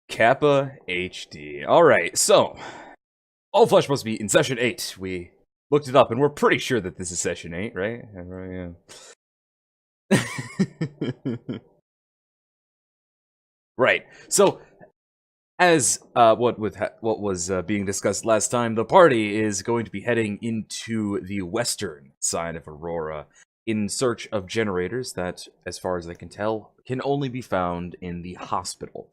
Kappa HD. Alright, so, All Flesh Must Be in Session 8. We looked it up, and we're pretty sure that this is Session 8, right? Yeah. Right, so, as what was being discussed last time, the party is going to be heading into the western side of Aurora in search of generators that, as far as I can tell, can only be found in the hospital.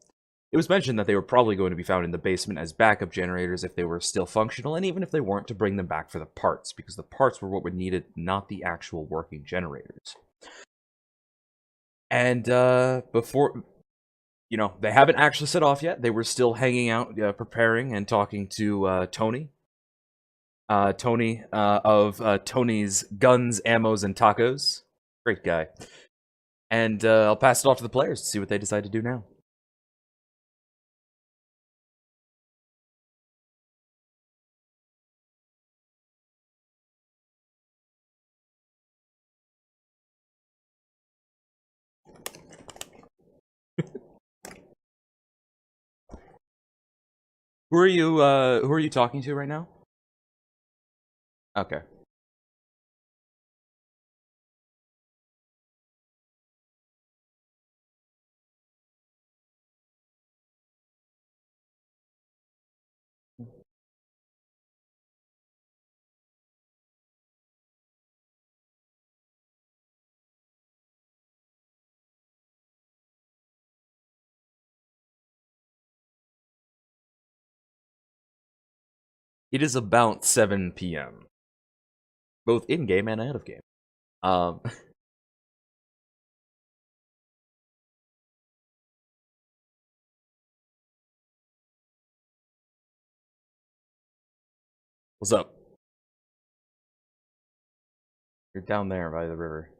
It was mentioned that they were probably going to be found in the basement as backup generators if they were still functional, and even if they weren't, to bring them back for the parts, because the parts were what were needed, not the actual working generators. And before, they haven't actually set off yet. They were still hanging out, preparing and talking to Tony. Tony of Tony's Guns, Ammos, and Tacos. Great guy. And I'll pass it off to the players to see what they decide to do now. Who are you talking to right now? Okay. It is about 7 p.m. both in game and out of game. Um, what's up? You're down there by the river.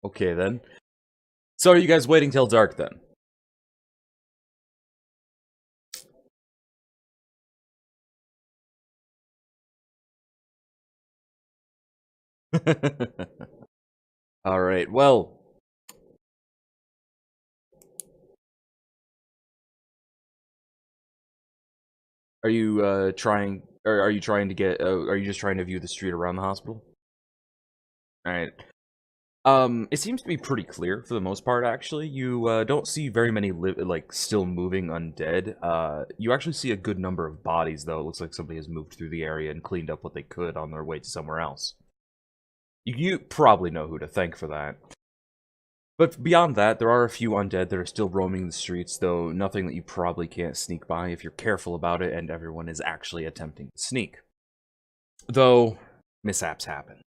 Okay then. So are you guys waiting till dark then? All right. Well, are you trying? Or are you trying to get? Are you just trying to view the street around the hospital? All right. It seems to be pretty clear for the most part. Actually, you don't see very many still moving undead. You actually see a good number of bodies, though. It looks like somebody has moved through the area and cleaned up what they could on their way to somewhere else. You probably know who to thank for that. But beyond that, there are a few undead that are still roaming the streets, though nothing that you probably can't sneak by if you're careful about it and everyone is actually attempting to sneak. Though, mishaps happen.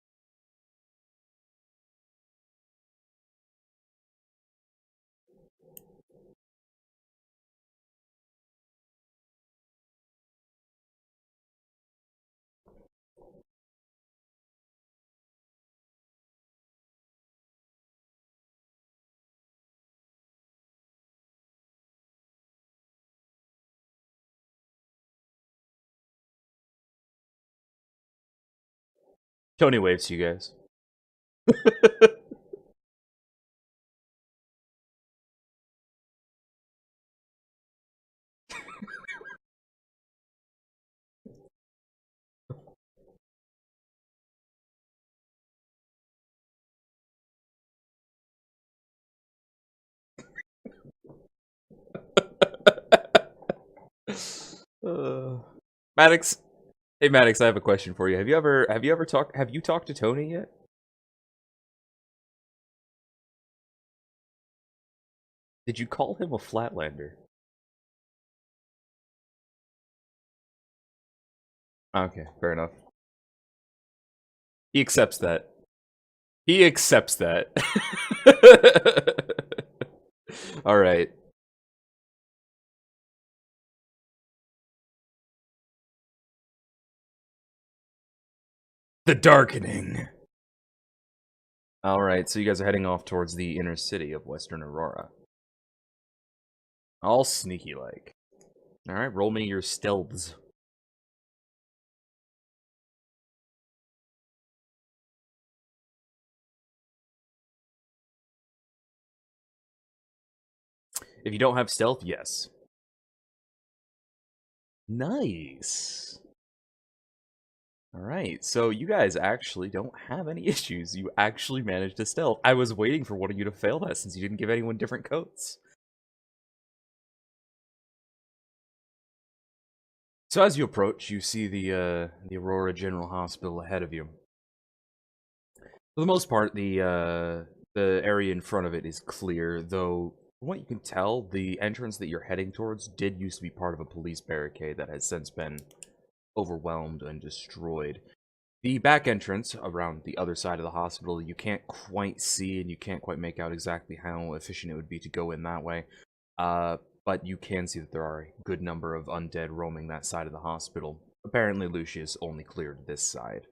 Tony waves to you guys. Maddox, hey Maddox, I have a question for you. Have you talked to Tony yet? Did you call him a flatlander? Okay, fair enough. He accepts that. He accepts that. All right. The Darkening. All right, so you guys are heading off towards the inner city of Western Aurora. All sneaky-like. All right, roll me your stealths. If you don't have stealth, yes. Nice. All right, so you guys actually don't have any issues. You actually managed to stealth. I was waiting for one of you to fail that since you didn't give anyone different coats. So as you approach, you see the Aurora General Hospital ahead of you. For the most part, the area in front of it is clear, though from what you can tell, the entrance that you're heading towards did used to be part of a police barricade that has since been overwhelmed and destroyed. The back entrance around the other side of the hospital, you can't quite see and you can't quite make out exactly how efficient it would be to go in that way. But you can see that there are a good number of undead roaming that side of the hospital. Apparently, Lucius only cleared this side.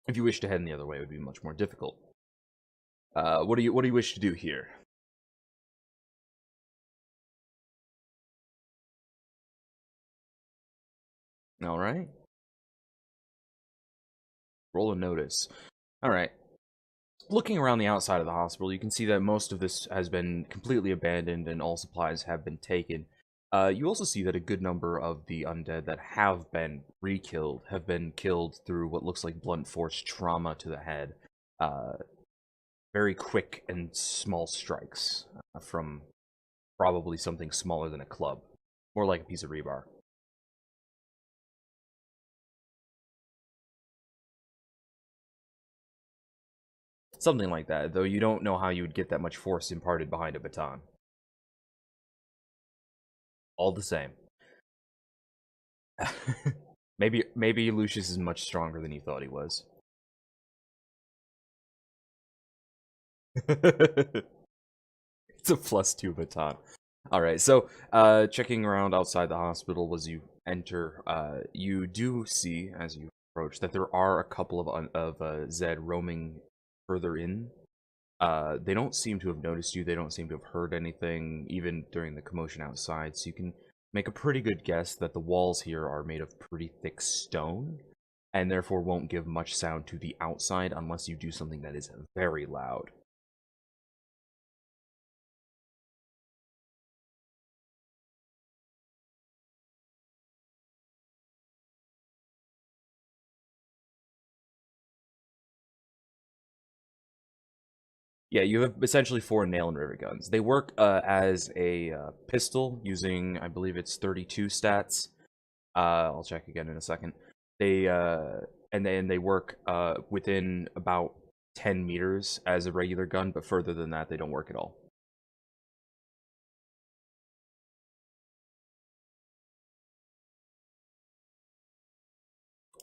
If you wish to head in the other way, it would be much more difficult. What do you wish to do here? All right. Roll a notice. All right. Looking around the outside of the hospital, you can see that most of this has been completely abandoned and all supplies have been taken. You also see that a good number of the undead that have been re-killed have been killed through what looks like blunt force trauma to the head. Uh, Very quick and small strikes from probably something smaller than a club, more like a piece of rebar. Something like that, though you don't know how you would get that much force imparted behind a baton. All the same. Maybe Lucius is much stronger than you thought he was. It's a +2 baton. Alright, so checking around outside the hospital as you enter, you do see, as you approach, that there are a couple of Zed roaming further in. They don't seem to have noticed you. They don't seem to have heard anything, even during the commotion outside. So you can make a pretty good guess that the walls here are made of pretty thick stone, and therefore won't give much sound to the outside unless you do something that is very loud. Yeah, you have essentially four nail and rivet guns. They work as a pistol using, I believe it's 32 stats. I'll check again in a second. They and then they work within about 10 meters as a regular gun, but further than that, they don't work at all.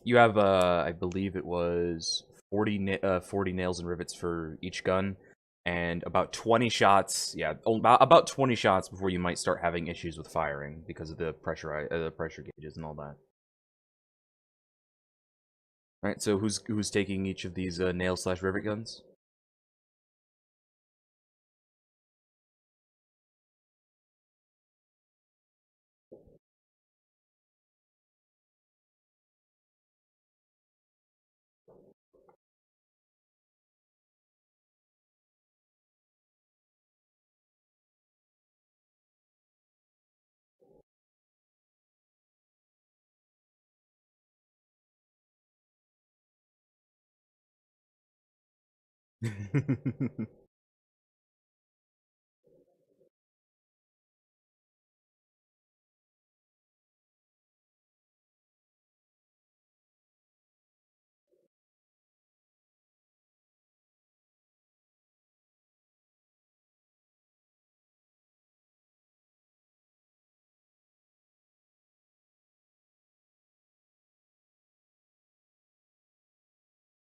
You have, I believe it was 40 nails and rivets for each gun, and about 20 shots. Yeah, about 20 shots before you might start having issues with firing because of the pressure gauges and all that. All right, so who's taking each of these nail slash rivet guns?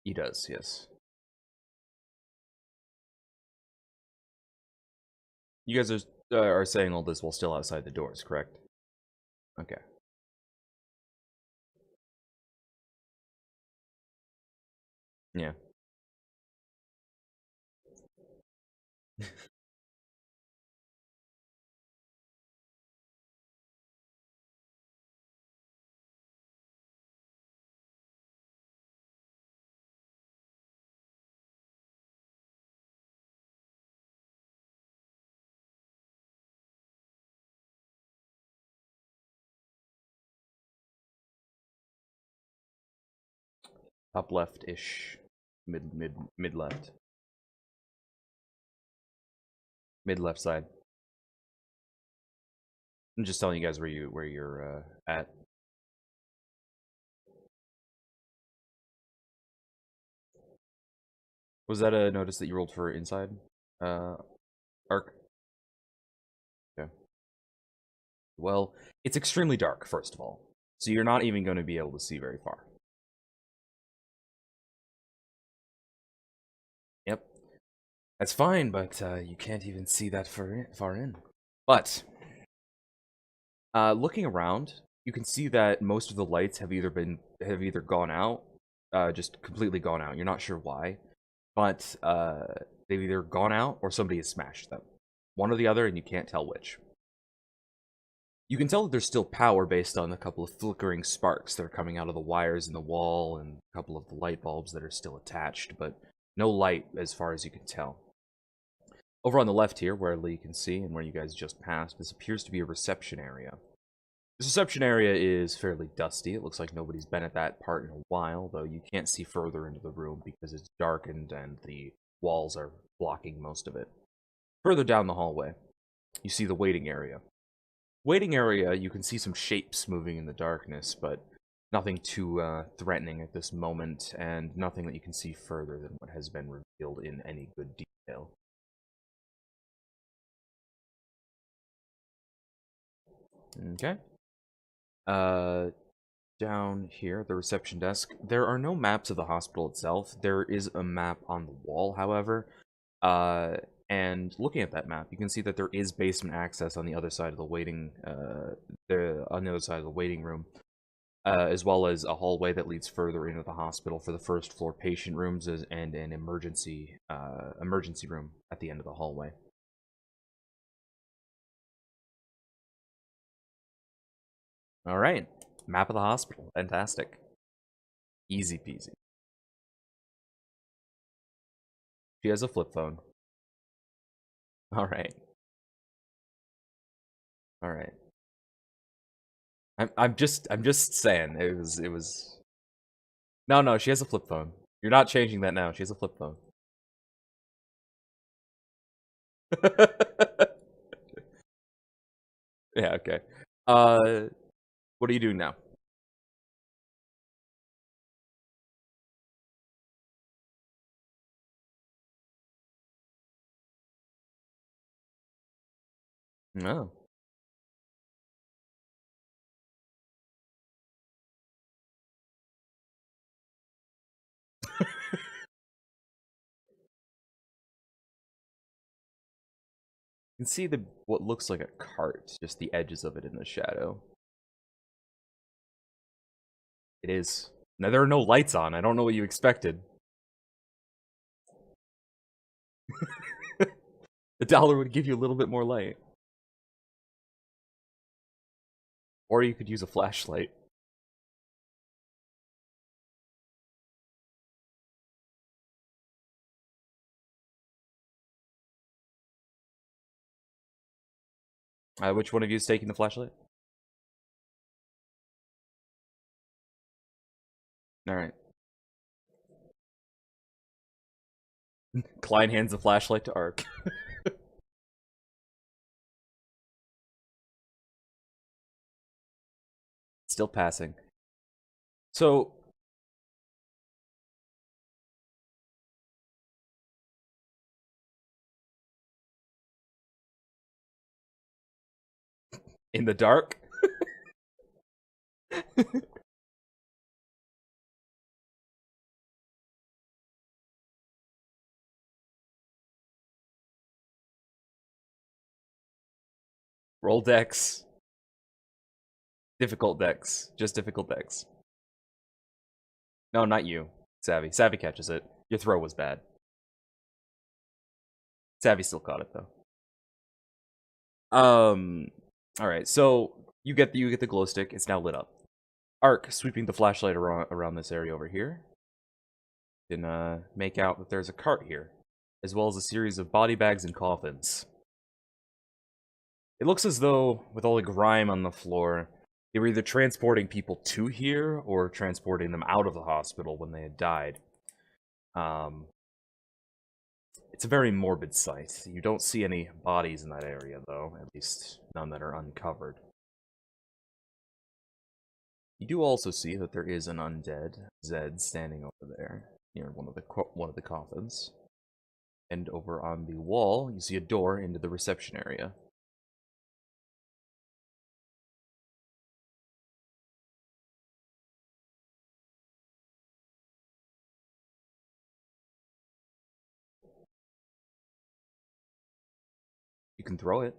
He does, yes. You guys are saying all this while still outside the doors, correct? Okay. Yeah. Top left-ish. Mid left. Mid left side. I'm just telling you guys where you're at. Was that a notice that you rolled for inside? Arc? Okay. Well, it's extremely dark, first of all. So you're not even going to be able to see very far. Yep. That's fine, but you can't even see that far in. But, looking around, you can see that most of the lights have either gone out, just completely gone out. You're not sure why, but they've either gone out or somebody has smashed them. One or the other, and you can't tell which. You can tell that there's still power based on a couple of flickering sparks that are coming out of the wires in the wall and a couple of the light bulbs that are still attached, but no light as far as you can tell. Over on the left here, where Lee can see and where you guys just passed, this appears to be a reception area. This reception area is fairly dusty. It looks like nobody's been at that part in a while, though you can't see further into the room because it's darkened and the walls are blocking most of it. Further down the hallway, you see the waiting area. Waiting area, you can see some shapes moving in the darkness, but nothing too threatening at this moment, and nothing that you can see further than what has been revealed in any good detail. Okay. Down here at the reception desk, there are no maps of the hospital itself. There is a map on the wall, however. And looking at that map, you can see that there is basement access on the other side of the waiting, on the other side of the waiting room, as well as a hallway that leads further into the hospital for the first floor patient rooms and an emergency room at the end of the hallway. All right, map of the hospital, fantastic, easy peasy. She has a flip phone. All right. All right. I'm just saying it was. No, she has a flip phone. You're not changing that now. She has a flip phone. Yeah. Okay. What are you doing now? No. You can see what looks like a cart, just the edges of it in the shadow. It is. Now there are no lights on. I don't know what you expected. $1 would give you a little bit more light. Or you could use a flashlight. Which one of you is taking the flashlight? Alright. Klein hands the flashlight to Ark. Still passing. So... in the dark? Roll dex. Difficult dex. Just difficult dex. No, not you. Savvy. Savvy catches it. Your throw was bad. Savvy still caught it, though. Alright, so you get the glow stick. It's now lit up. Ark, sweeping the flashlight around this area over here. You can make out that there's a cart here, as well as a series of body bags and coffins. It looks as though, with all the grime on the floor, They were either transporting people to here or transporting them out of the hospital when they had died. Um, it's a very morbid sight. You don't see any bodies in that area, though, at least none that are uncovered. You do also see that there is an undead Zed standing over there near one of the coffins. And over on the wall, you see a door into the reception area. You can throw it.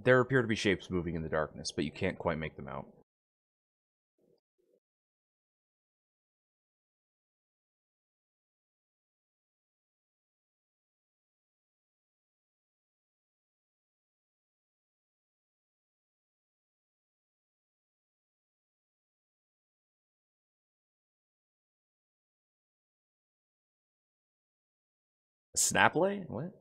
There appear to be shapes moving in the darkness, but you can't quite make them out. A snaplay? What?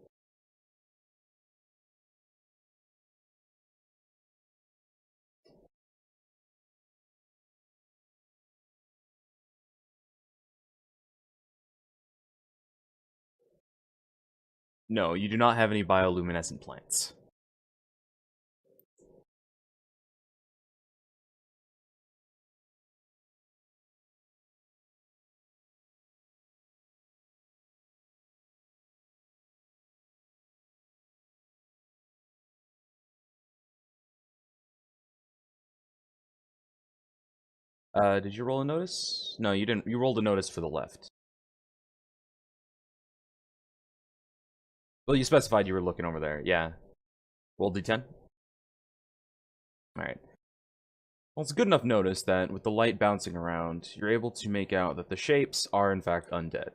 No, you do not have any bioluminescent plants. Did you roll a notice? No, you didn't. You rolled a notice for the left. Well, you specified you were looking over there. Yeah. Roll d10. Alright. Well, it's a good enough notice that with the light bouncing around, you're able to make out that the shapes are in fact undead.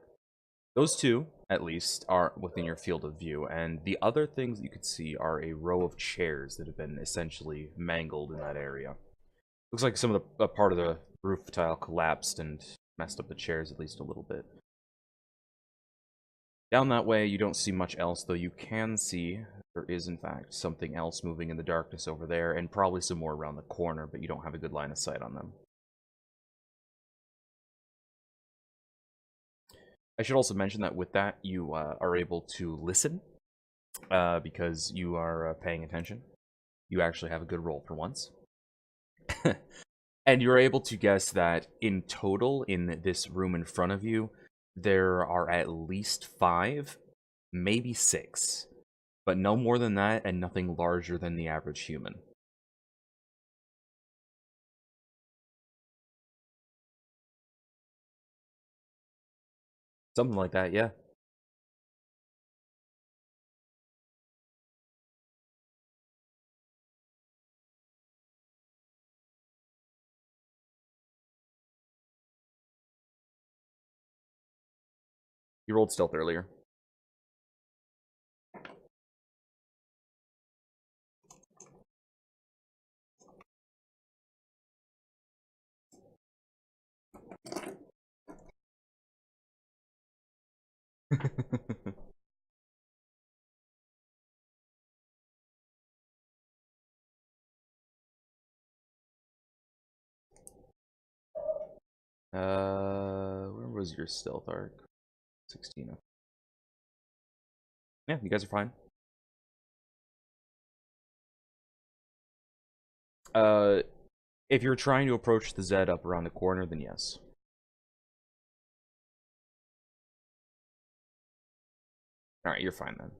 Those two, at least, are within your field of view, and the other things that you could see are a row of chairs that have been essentially mangled in that area. Looks like some of the part of the roof tile collapsed and messed up the chairs at least a little bit. Down that way, you don't see much else, though you can see there is, in fact, something else moving in the darkness over there, and probably some more around the corner, but you don't have a good line of sight on them. I should also mention that with that, you are able to listen, because you are paying attention. You actually have a good roll for once. And you're able to guess that in total, in this room in front of you, there are at least 5, maybe 6, but no more than that, and nothing larger than the average human. Something like that, yeah. You rolled stealth earlier. Where was your stealth arc? 16. Yeah, you guys are fine. Uh, if you're trying to approach the Zed up around the corner, then yes. Alright, you're fine then.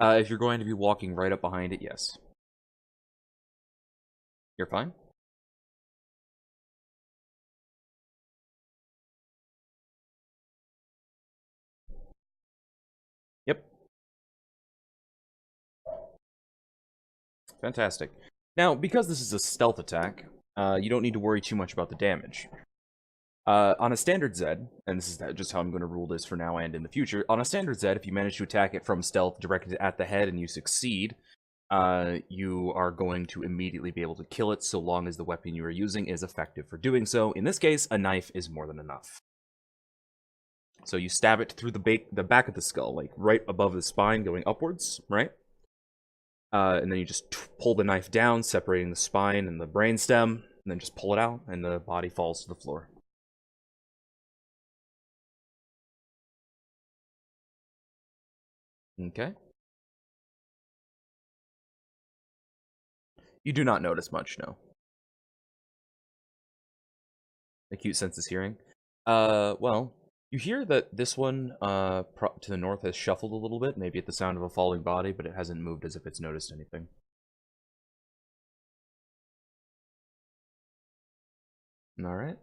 If you're going to be walking right up behind it, yes. You're fine? Yep. Fantastic. Now, because this is a stealth attack, you don't need to worry too much about the damage. On a standard Zed, and this is just how I'm going to rule this for now and in the future, on a standard Zed, if you manage to attack it from stealth directed at the head and you succeed, you are going to immediately be able to kill it so long as the weapon you are using is effective for doing so. In this case, a knife is more than enough. So you stab it through the back of the skull, like right above the spine, going upwards, right? And then you just pull the knife down, separating the spine and the brainstem, and then just pull it out, and the body falls to the floor. Okay. You do not notice much, no. Acute senses hearing. Well, you hear that this one to the north has shuffled a little bit, maybe at the sound of a falling body, but it hasn't moved as if it's noticed anything. All right.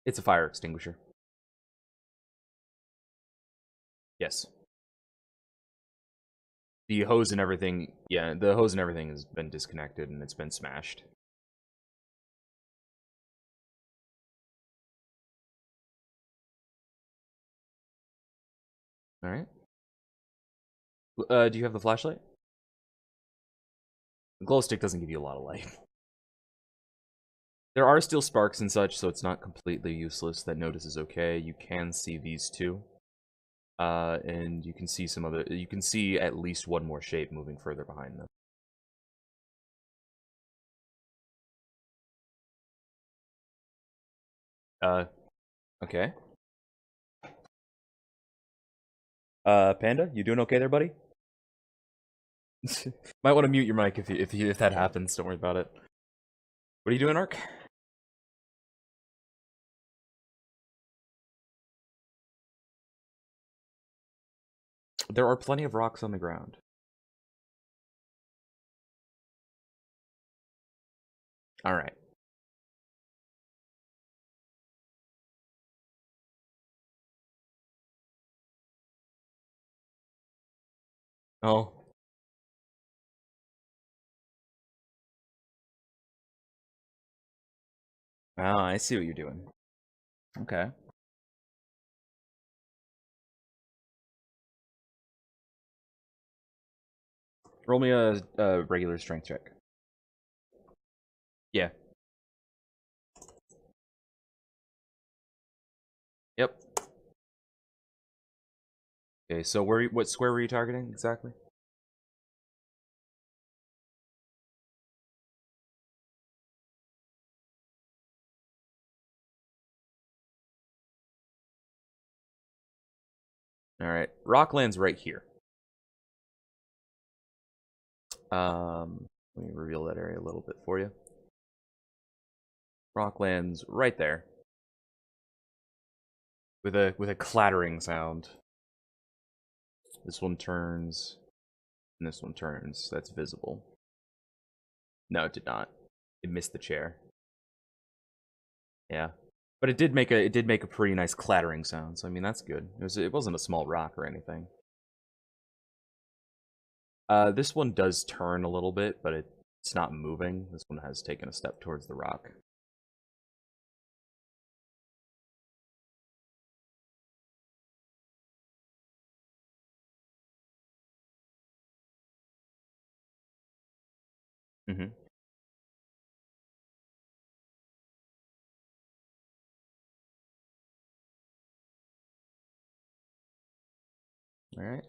It's a fire extinguisher. Yes. The hose and everything, yeah, the hose and everything has been disconnected and it's been smashed. All right. Do you have the flashlight? The glow stick doesn't give you a lot of light. There are still sparks and such, so it's not completely useless. That notice is okay. You can see these two. And you can see some other. You can see at least one more shape moving further behind them. Uh, okay. Panda, you doing okay there, buddy? Might want to mute your mic if that happens. Don't worry about it. What are you doing, Ark? There are plenty of rocks on the ground. All right. Oh. Ah, I see what you're doing. Okay. Roll me a regular strength check. Yeah. Yep. Okay. So what square were you targeting exactly? All right. Rock lands right here. Let me reveal that area a little bit for you. Rock lands right there, with a clattering sound. This one turns, and this one turns. That's visible. No, it did not. It missed the chair. Yeah, but it did make a pretty nice clattering sound. So I mean that's good. It wasn't a small rock or anything. This one does turn a little bit, but it's not moving. This one has taken a step towards the rock. Mm-hmm. All right.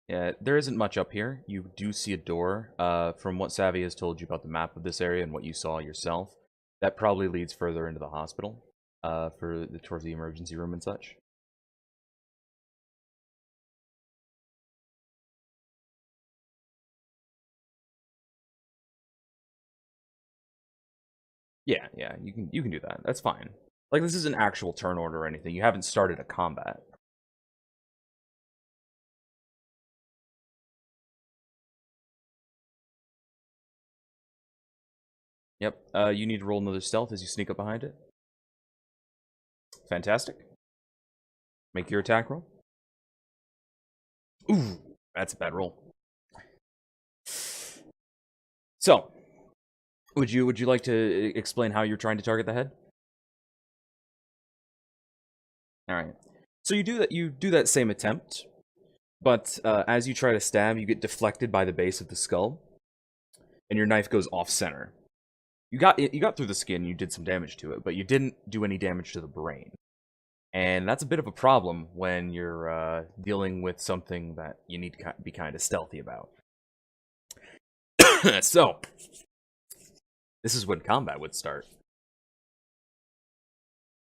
Yeah, there isn't much up here. You do see a door. From what Savvy has told you about the map of this area and what you saw yourself, that probably leads further into the hospital, towards the emergency room and such. Yeah, yeah, you can do that. That's fine. Like this is an actual turn order or anything. You haven't started a combat. Yep. You need to roll another stealth as you sneak up behind it. Fantastic. Make your attack roll. Ooh, that's a bad roll. So, would you like to explain how you're trying to target the head? All right. So you do that same attempt, but as you try to stab, you get deflected by the base of the skull, and your knife goes off center. You got through the skin, you did some damage to it, but you didn't do any damage to the brain. And that's a bit of a problem when you're dealing with something that you need to be kind of stealthy about. So, this is when combat would start.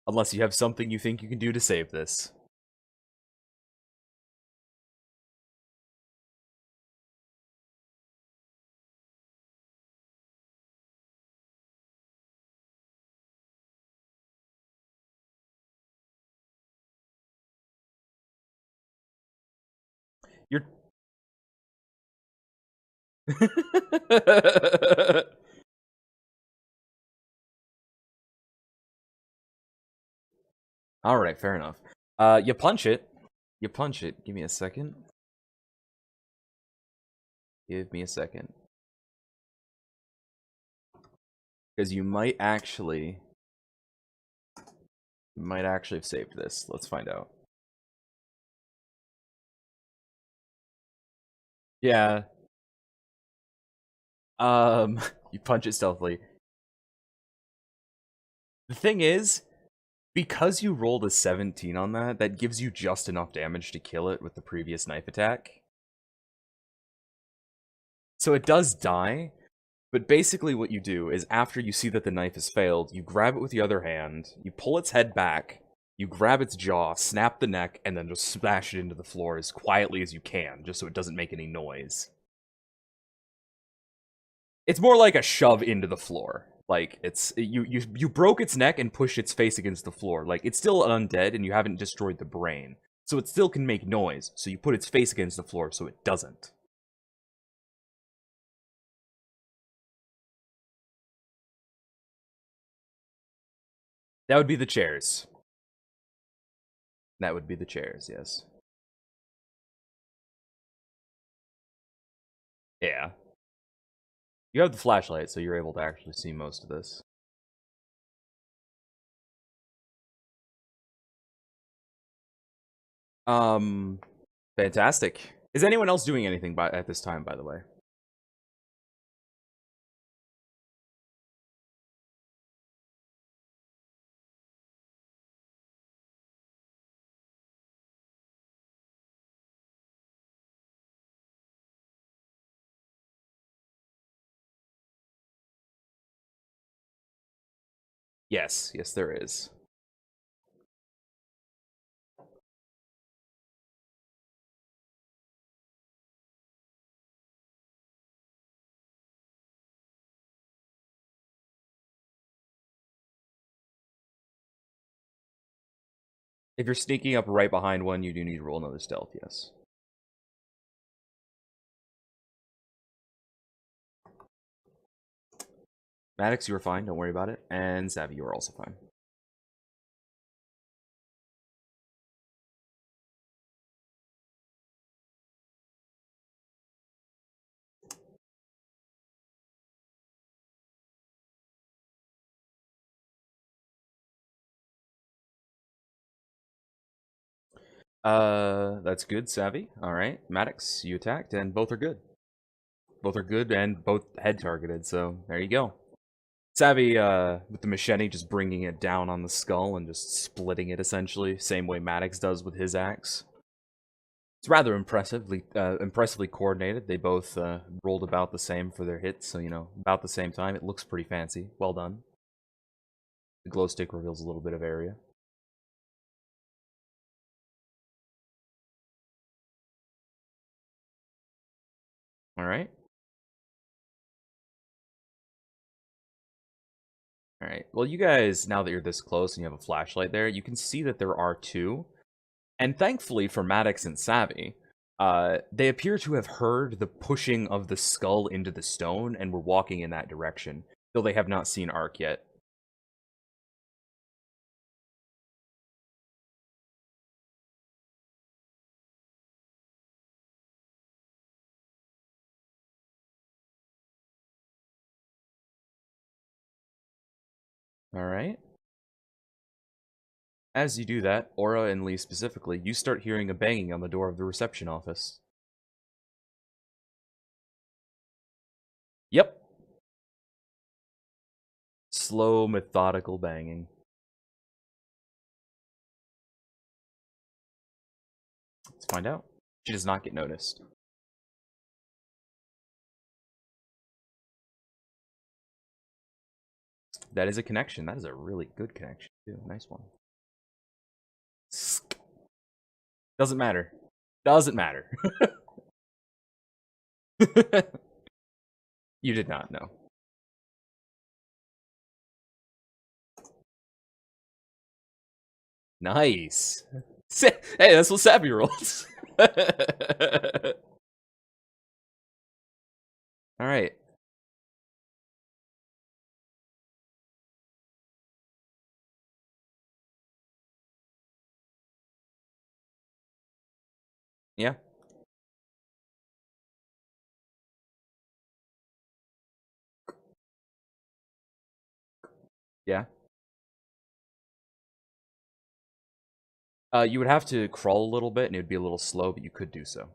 Unless you have something you think you can do to save this. You're. Alright, fair enough. You punch it. You punch it. Give me a second. Give me a second. Because you might actually have saved this. Let's find out. Yeah. You punch it stealthily. The thing is, because you rolled a 17 on that, that gives you just enough damage to kill it with the previous knife attack. So it does die, but basically what you do is after you see that the knife has failed, you grab it with the other hand, you pull its head back, you grab its jaw, snap the neck, and then just smash it into the floor as quietly as you can, just so it doesn't make any noise. It's more like a shove into the floor. Like it's you broke its neck and pushed its face against the floor. Like it's still undead and you haven't destroyed the brain. So it still can make noise. So you put its face against the floor so it doesn't. That would be the chairs. That would be the chairs, yes. Yeah. You have the flashlight, so you're able to actually see most of this. Um Fantastic. Is anyone else doing anything at this time, by the way? Yes, yes there is. If you're sneaking up right behind one, you do need to roll another stealth, yes. Maddox, you were fine, don't worry about it. And Savvy, you were also fine. That's good, Savvy. Alright. Maddox, you attacked, and both are good. Both are good and both head targeted, so there you go. Savvy, with the machete, just bringing it down on the skull and just splitting it, essentially. Same way Maddox does with his axe. It's rather impressively coordinated. They both rolled about the same for their hits, so, about the same time. It looks pretty fancy. Well done. The glow stick reveals a little bit of area. Alright. Alright. Well, you guys, now that you're this close and you have a flashlight there, you can see that there are two. And thankfully for Maddox and Savvy, they appear to have heard the pushing of the skull into the stone and were walking in that direction, though they have not seen Ark yet. Alright. As you do that, Aura and Lee specifically, you start hearing a banging on the door of the reception office. Yep. Slow, methodical banging. Let's find out. She does not get noticed. That is a connection. That is a really good connection, too. Nice one. Doesn't matter. Doesn't matter. You did not know. Nice. Hey, that's what Savvy rolls. Alright. Yeah. Yeah. You would have to crawl a little bit, and it would be a little slow, but you could do so.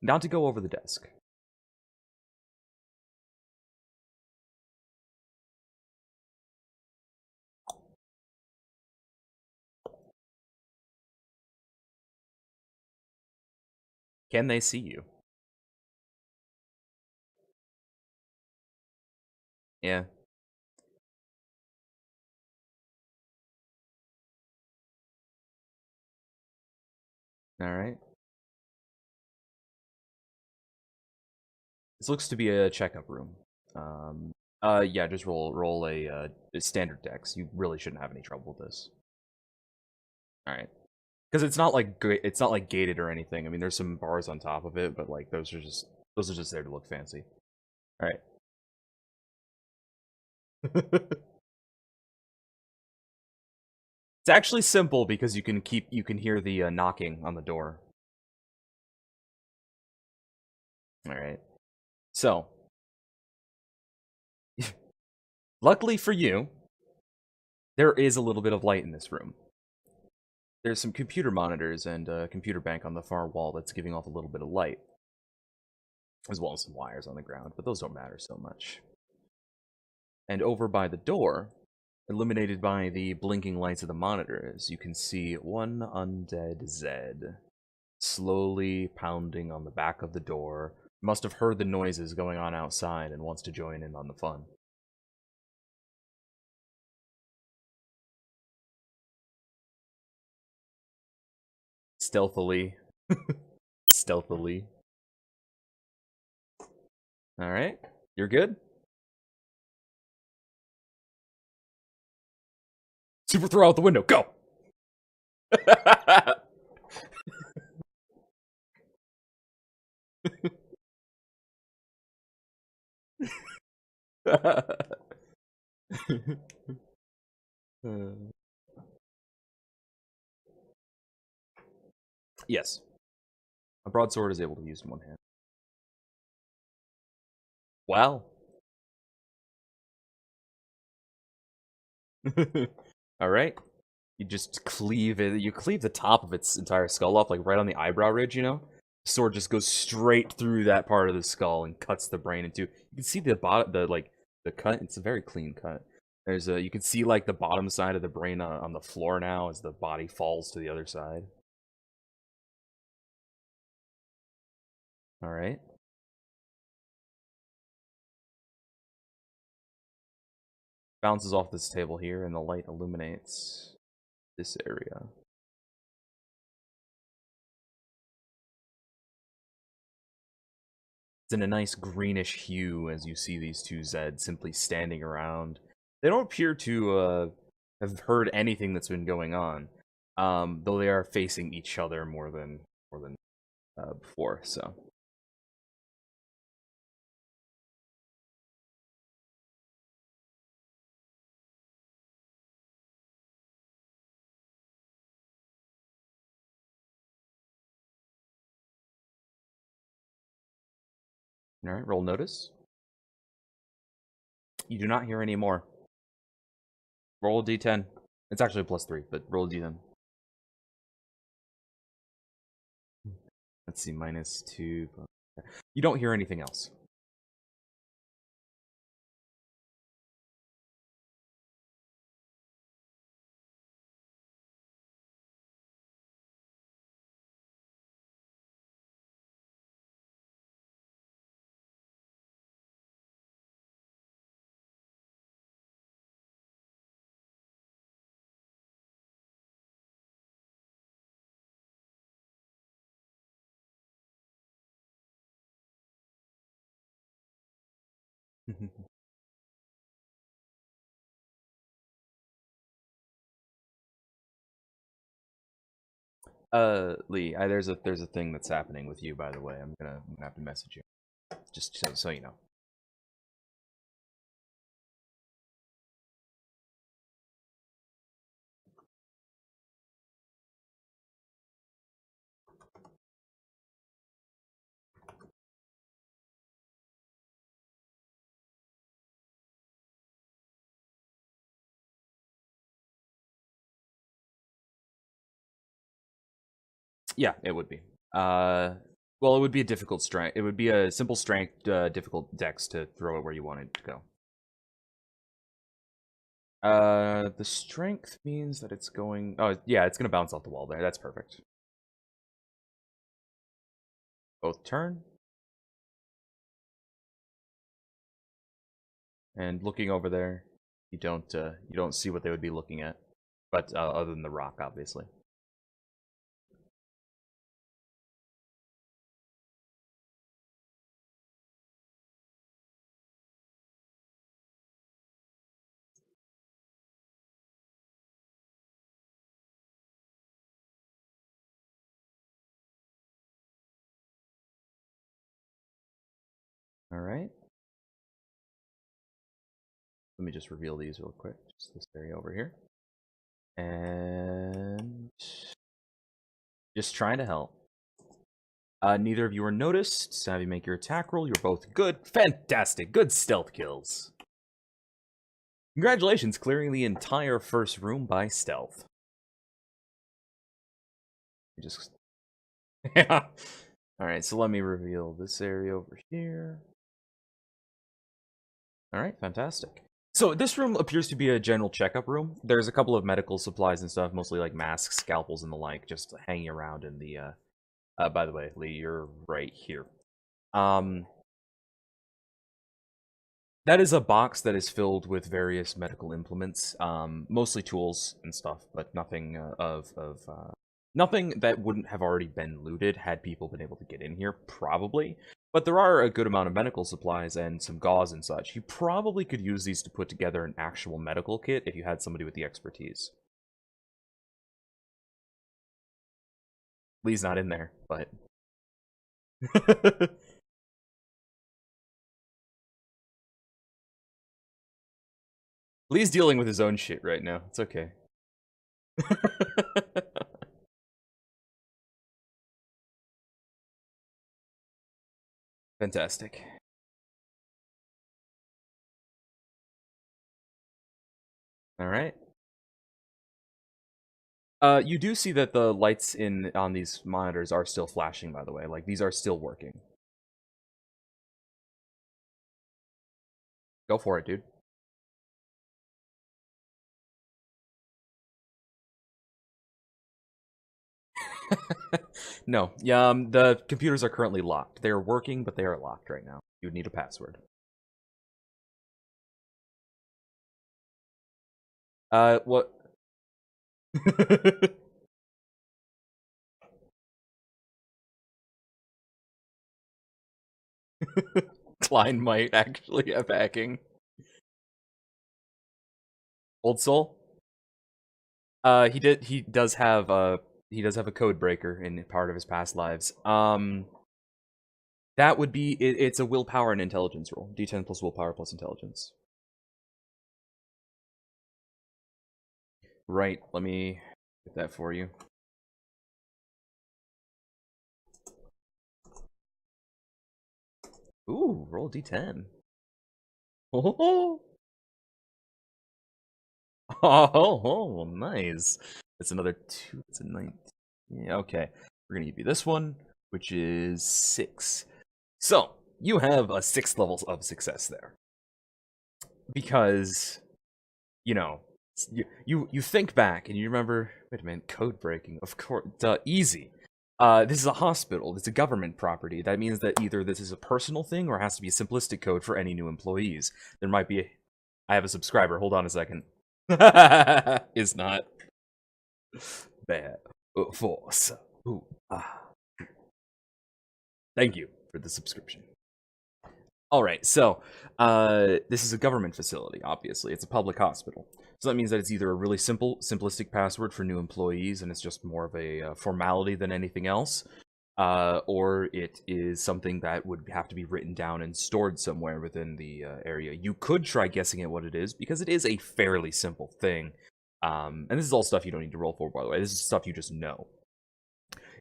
Now to go over the desk. Can they see you? Yeah. Alright. This looks to be a checkup room. Yeah, just roll a standard dex. You really shouldn't have any trouble with this. Alright. Because it's not like gated or anything. I mean, there's some bars on top of it, but like those are just there to look fancy. All right. It's actually simple because you can hear the knocking on the door. All right. So, luckily for you, there is a little bit of light in this room. There's some computer monitors and a computer bank on the far wall that's giving off a little bit of light, as well as some wires on the ground, but those don't matter so much. And over by the door, illuminated by the blinking lights of the monitors, you can see one undead Zed slowly pounding on the back of the door. Must have heard the noises going on outside and wants to join in on the fun. Stealthily. Stealthily. Alright. You're good? Super throw out the window. Go! Yes. A broadsword is able to be used in one hand. Wow. Alright. You just cleave it. You cleave the top of its entire skull off, like right on the eyebrow ridge, you know? The sword just goes straight through that part of the skull and cuts the brain into. You can see the bottom, the cut. It's a very clean cut. There's a. You can see like the bottom side of the brain on the floor now as the body falls to the other side. All right. Bounces off this table here, and the light illuminates this area. It's in a nice greenish hue as you see these two Zeds simply standing around. They don't appear to have heard anything that's been going on, though they are facing each other more than before. So, all right, roll notice. You do not hear any more. Roll a d10. It's actually a +3, but roll a d10. Let's see, -2. You don't hear anything else. Lee, there's a thing that's happening with you, by the way. I'm gonna have to message you, just so you know. Yeah, it would be. Well, it would be a difficult strength. It would be a simple strength, difficult dex to throw it where you want it to go. The strength means that it's going. Oh, yeah, it's gonna bounce off the wall there. That's perfect. Both turn. And looking over there, you don't see what they would be looking at, but other than the rock, obviously. All right. Let me just reveal these real quick. Just this area over here, and just trying to help. Neither of you are noticed. So have you make your attack roll. You're both good. Fantastic. Good stealth kills. Congratulations, clearing the entire first room by stealth. Just yeah. All right, so let me reveal this area over here. All right, fantastic. So this room appears to be a general checkup room. There's a couple of medical supplies and stuff, mostly like masks, scalpels, and the like, just hanging around in the. By the way, Lee, you're right here. That is a box that is filled with various medical implements, mostly tools and stuff, but nothing nothing that wouldn't have already been looted had people been able to get in here, probably. But there are a good amount of medical supplies and some gauze and such. You probably could use these to put together an actual medical kit if you had somebody with the expertise. Lee's not in there, but Lee's dealing with his own shit right now. It's okay. Fantastic. All right. You do see that the lights on these monitors are still flashing, by the way. Like, these are still working. Go for it, dude. No. Yeah, the computers are currently locked. They are working, but they are locked right now. You would need a password. What? Klein might actually have hacking. Old Soul? He does have a code breaker in part of his past lives. That would be it's a willpower and intelligence roll. D10 plus willpower plus intelligence. Right, let me get that for you. Ooh, roll D10. Oh, oh, nice. That's another 2. That's a 19. Yeah, okay. We're gonna give you this one, which is 6. So, you have a 6 levels of success there. Because, you know, you think back and you remember, wait a minute, code breaking, of course, easy. This is a hospital. It's a government property. That means that either this is a personal thing or it has to be a simplistic code for any new employees. There might be I have a subscriber. Hold on a second. Is not bad. Force. Ooh, ah. Thank you for the subscription. All right, so this is a government facility, obviously. It's a public hospital. So that means that it's either a really simplistic password for new employees, and it's just more of a formality than anything else, or it is something that would have to be written down and stored somewhere within the area. You could try guessing at what it is, because it is a fairly simple thing. And this is all stuff you don't need to roll for, by the way. This is stuff you just know.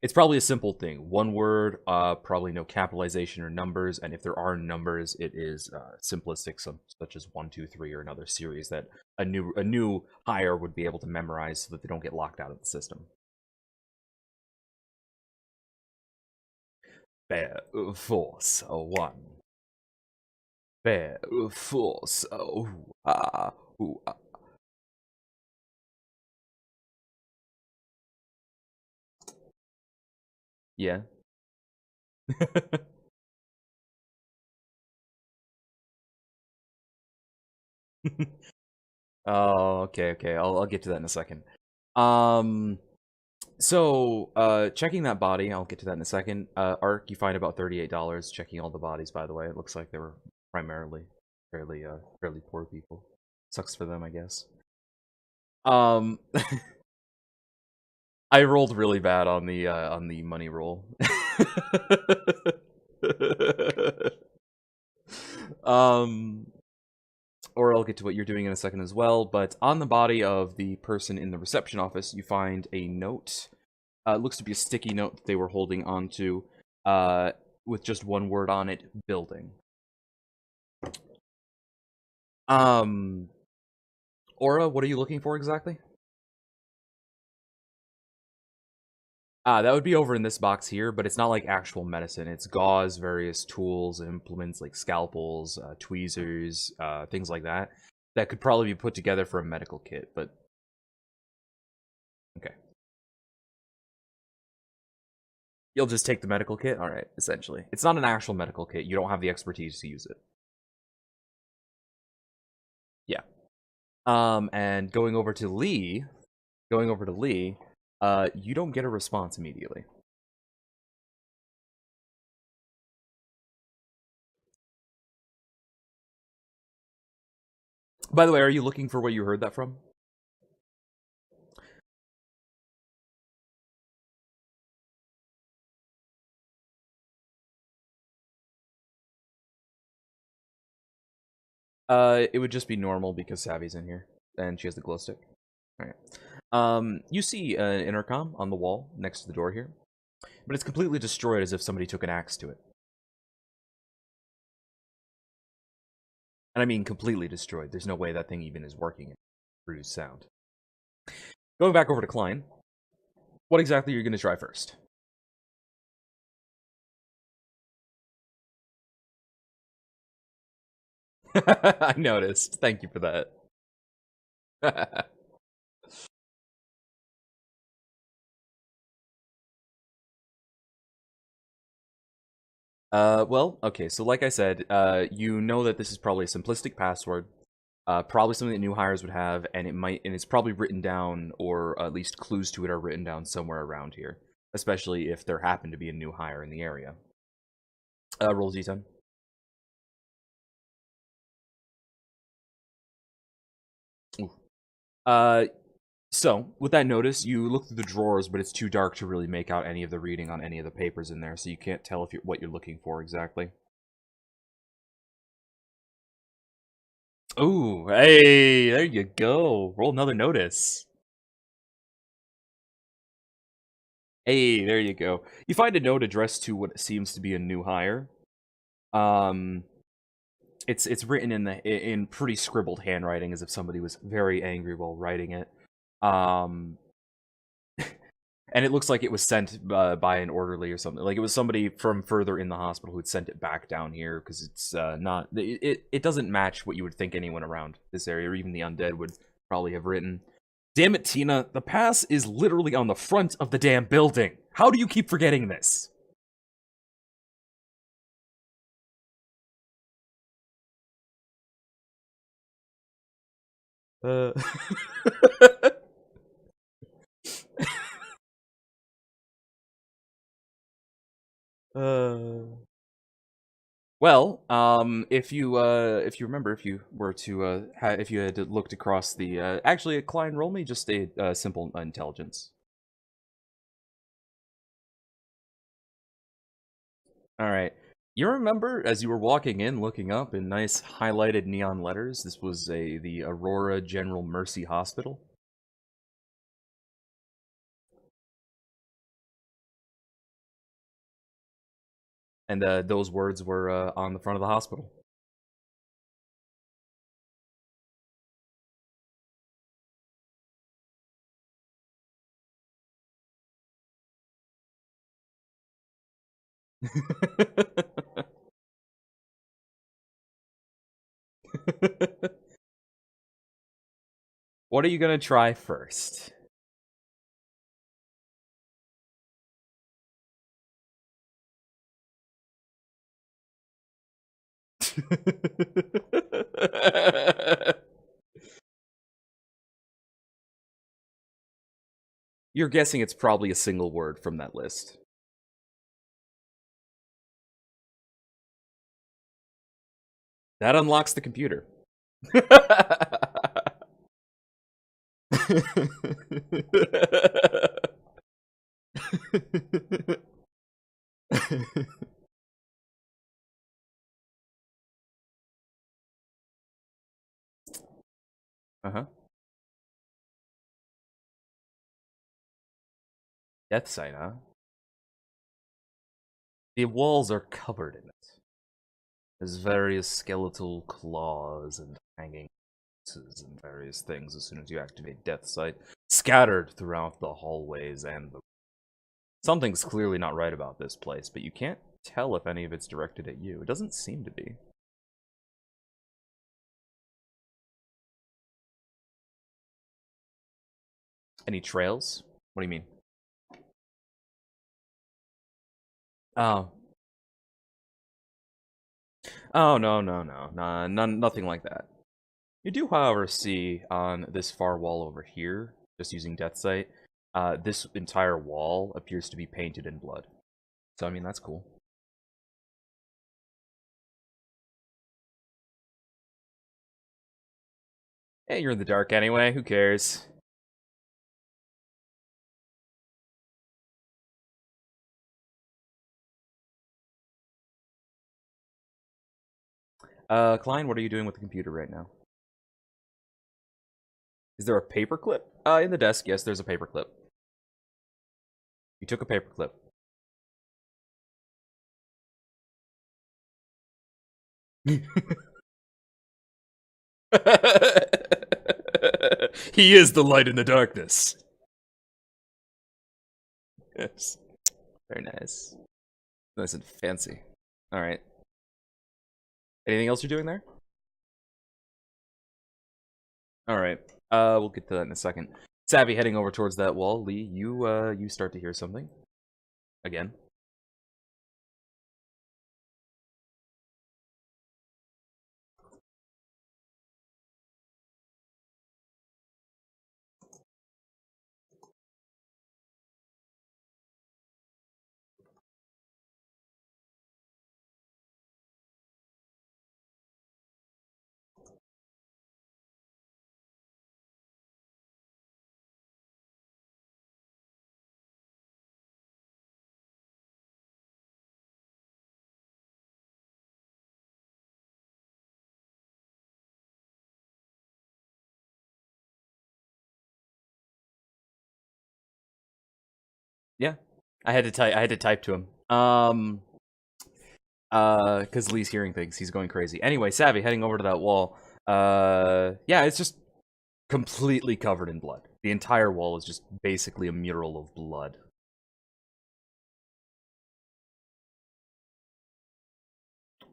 It's probably a simple thing. One word, probably no capitalization or numbers, and if there are numbers, it is simplistic, such as 1, 2, 3, or another series that a new hire would be able to memorize so that they don't get locked out of the system. Bear force 1. Bear force ooh, ah. Yeah. Oh, okay. I'll get to that in a second. So, checking that body, I'll get to that in a second. Ark, you find about $38 checking all the bodies, by the way. It looks like they were primarily fairly poor people. Sucks for them, I guess. Um, I rolled really bad on the money roll. um, or I'll get to what you're doing in a second as well, but on the body of the person in the reception office, you find a note. It looks to be a sticky note that they were holding onto, with just one word on it, building. Aura, what are you looking for exactly? That would be over in this box here, but it's not like actual medicine. It's gauze, various tools, implements like scalpels, tweezers, things like that. That could probably be put together for a medical kit, but... Okay. You'll just take the medical kit? Alright, essentially. It's not an actual medical kit. You don't have the expertise to use it. Yeah. And going over to Lee, you don't get a response immediately. By the way, are you looking for where you heard that from? It would just be normal because Savvy's in here, and she has the glow stick. Alright. You see an intercom on the wall next to the door here, but it's completely destroyed as if somebody took an axe to it. And I mean completely destroyed. There's no way that thing even is working and produce sound. Going back over to Klein, what exactly are you going to try first? I noticed. Thank you for that. Well, okay, so like I said, you know that this is probably a simplistic password, probably something that new hires would have, and it's probably written down, or at least clues to it are written down somewhere around here, especially if there happened to be a new hire in the area. Roll Z10. Uh, so with that notice, you look through the drawers, but it's too dark to really make out any of the reading on any of the papers in there, so you can't tell if what you're looking for exactly. Ooh, hey, there you go. Roll another notice. Hey, there you go. You find a note addressed to what seems to be a new hire. Um, it's written in pretty scribbled handwriting, as if somebody was very angry while writing it. Um, and it looks like it was sent by an orderly or something. Like it was somebody from further in the hospital who'd sent it back down here because it's not. It doesn't match what you would think anyone around this area or even the undead would probably have written. Damn it, Tina! The pass is literally on the front of the damn building. How do you keep forgetting this? Uh. uh. Well, if you remember, if you were to if you had looked across the actually, Klein, roll me just a simple intelligence. All right. You remember as you were walking in, looking up in nice highlighted neon letters, this was the Aurora General Mercy Hospital, and those words were on the front of the hospital. What are you gonna try first? You're guessing it's probably a single word from that list. That unlocks the computer. Uh-huh. Death site, huh? The walls are covered in it. There's various skeletal claws and hanging and various things as soon as you activate Death Sight, scattered throughout the hallways and the. Something's clearly not right about this place, but you can't tell if any of it's directed at you. It doesn't seem to be. Any trails? What do you mean? Oh. Oh, no, no, no. Nah, nothing like that. You do, however, see on this far wall over here, just using Death Sight, this entire wall appears to be painted in blood. So, I mean, that's cool. Hey, you're in the dark anyway. Who cares? Klein, what are you doing with the computer right now? Is there a paperclip? In the desk, yes, there's a paperclip. You took a paperclip. He is the light in the darkness. Yes. Very nice. Nice and fancy. Alright. Anything else you're doing there? Alright. We'll get to that in a second. Savvy heading over towards that wall. Lee, you start to hear something. Again. I had to type to him. Because Lee's hearing things. He's going crazy. Anyway, Savvy heading over to that wall. Yeah, it's just completely covered in blood. The entire wall is just basically a mural of blood.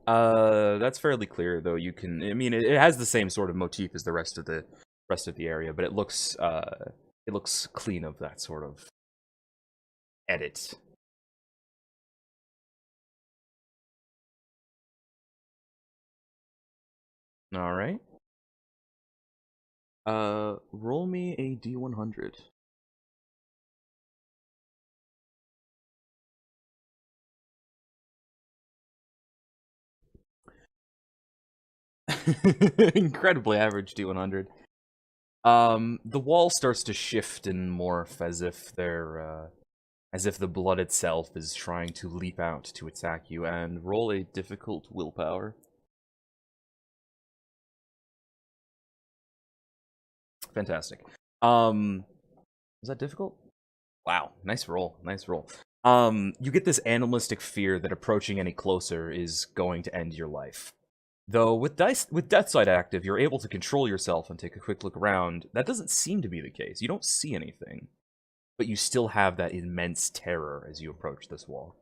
That's fairly clear, though. You can, I mean, it has the same sort of motif as the rest of the area, but it looks clean of that sort of edit. All right. Roll me a D100. Incredibly average D100. The wall starts to shift and morph as if the blood itself is trying to leap out to attack you, and roll a difficult willpower. Fantastic. Is that difficult? Wow, nice roll, nice roll. You get this animalistic fear that approaching any closer is going to end your life. Though with Death Sight active, you're able to control yourself and take a quick look around. That doesn't seem to be the case. You don't see anything, but you still have that immense terror as you approach this wall.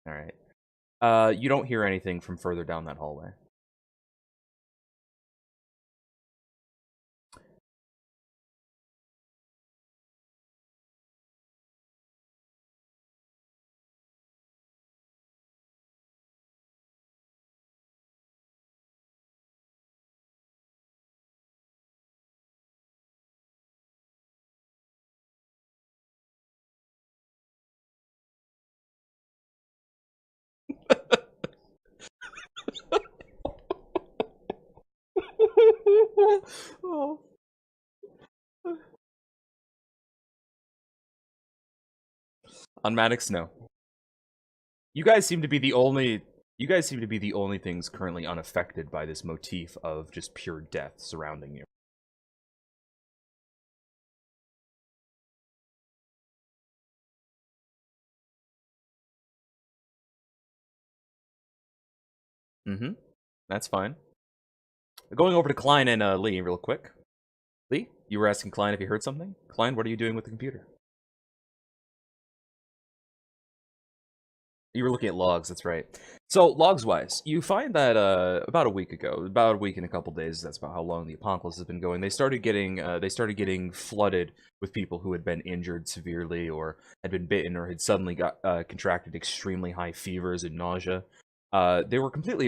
All right. You don't hear anything from further down that hallway. Oh. On Maddox, no. You guys seem to be the only. You guys seem to be the only things currently unaffected by this motif of just pure death surrounding you. Mm-hmm. That's fine. Going over to Klein and Lee real quick. Lee, you were asking Klein if he heard something. Klein, what are you doing with the computer? You were looking at logs, that's right. So, logs wise, you find that about a week ago, about a week and a couple days, that's about how long the apocalypse has been going, they started getting flooded with people who had been injured severely or had been bitten or had suddenly got contracted extremely high fevers and nausea. They were completely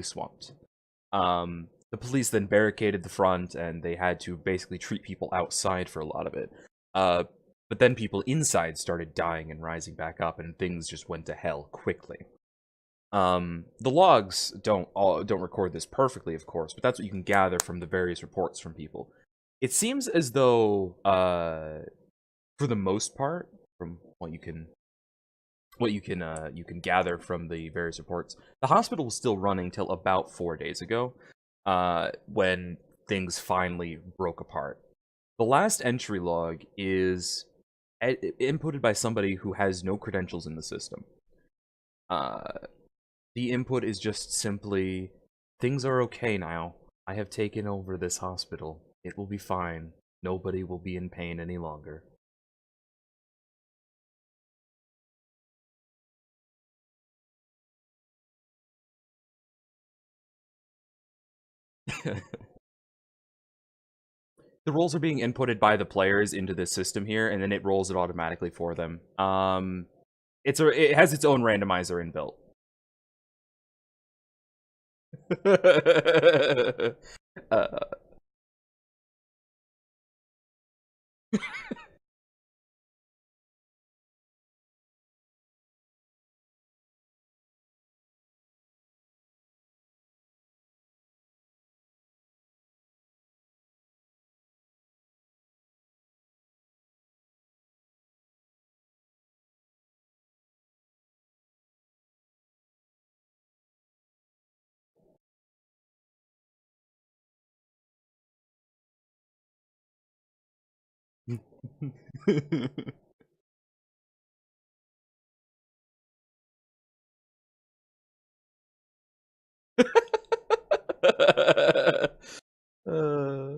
swamped. The police then barricaded the front, and they had to basically treat people outside for a lot of it. Uh, but then people inside started dying and rising back up, and things just went to hell quickly. The logs don't record this perfectly, of course, but that's what you can gather from the various reports from people. It seems as though, for the most part, from you can gather from the various reports, the hospital was still running till about 4 days ago, when things finally broke apart. The last entry log is inputted by somebody who has no credentials in the system. Uh, the input is just simply, things are okay now. I have taken over this hospital. It will be fine. Nobody will be in pain any longer. The rolls are being inputted by the players into this system here, and then it rolls it automatically for them. It has its own randomizer inbuilt. uh, Uh,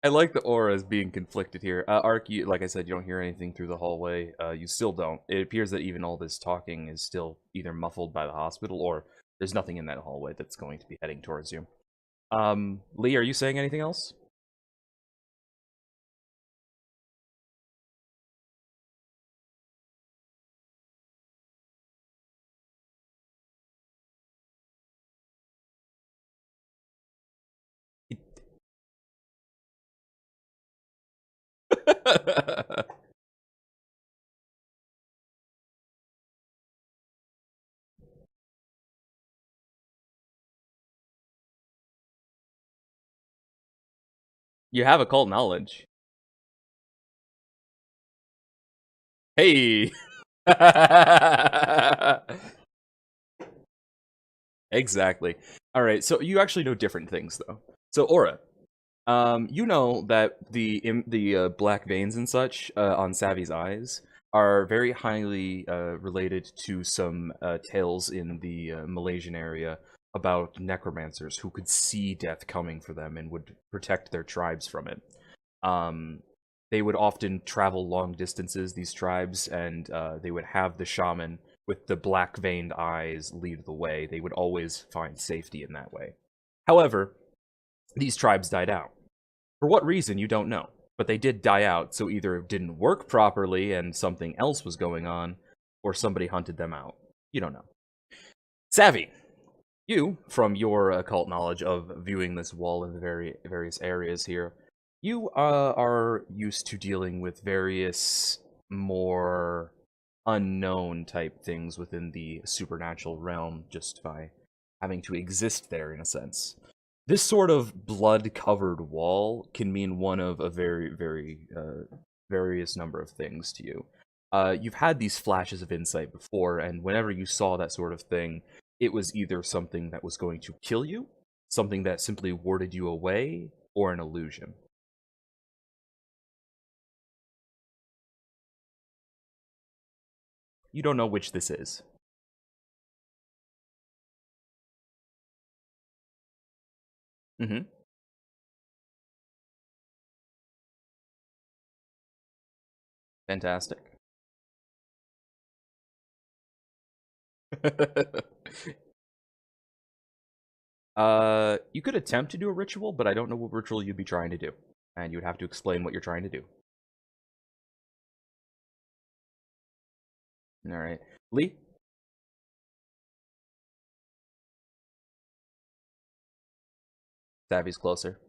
I like the auras being conflicted here. Ark, you, like I said, you don't hear anything through the hallway. You still don't. It appears that even all this talking is still either muffled by the hospital or there's nothing in that hallway that's going to be heading towards you. Lee, are you saying anything else? You have occult knowledge. Hey! Exactly. All right, so you actually know different things, though. So, Aura, you know that the black veins and such on Savvy's eyes are very highly related to some tales in the Malaysian area about necromancers who could see death coming for them and would protect their tribes from it. Um, they would often travel long distances, these tribes, and they would have the shaman with the black veined eyes lead the way. They would always find safety in that way. However, these tribes died out. For what reason, you don't know. But they did die out, so either it didn't work properly and something else was going on, or somebody hunted them out. You don't know. Savvy, you, from your occult knowledge of viewing this wall in the various areas here, you are used to dealing with various more unknown type things within the supernatural realm just by having to exist there in a sense. This sort of blood-covered wall can mean one of a very various number of things to you. You've had these flashes of insight before, and whenever you saw that sort of thing, it was either something that was going to kill you, something that simply warded you away, or an illusion. You don't know which this is. Mm-hmm. Fantastic. You could attempt to do a ritual, but I don't know what ritual you'd be trying to do. And you would have to explain what you're trying to do. Alright. Lee, Savvy's closer.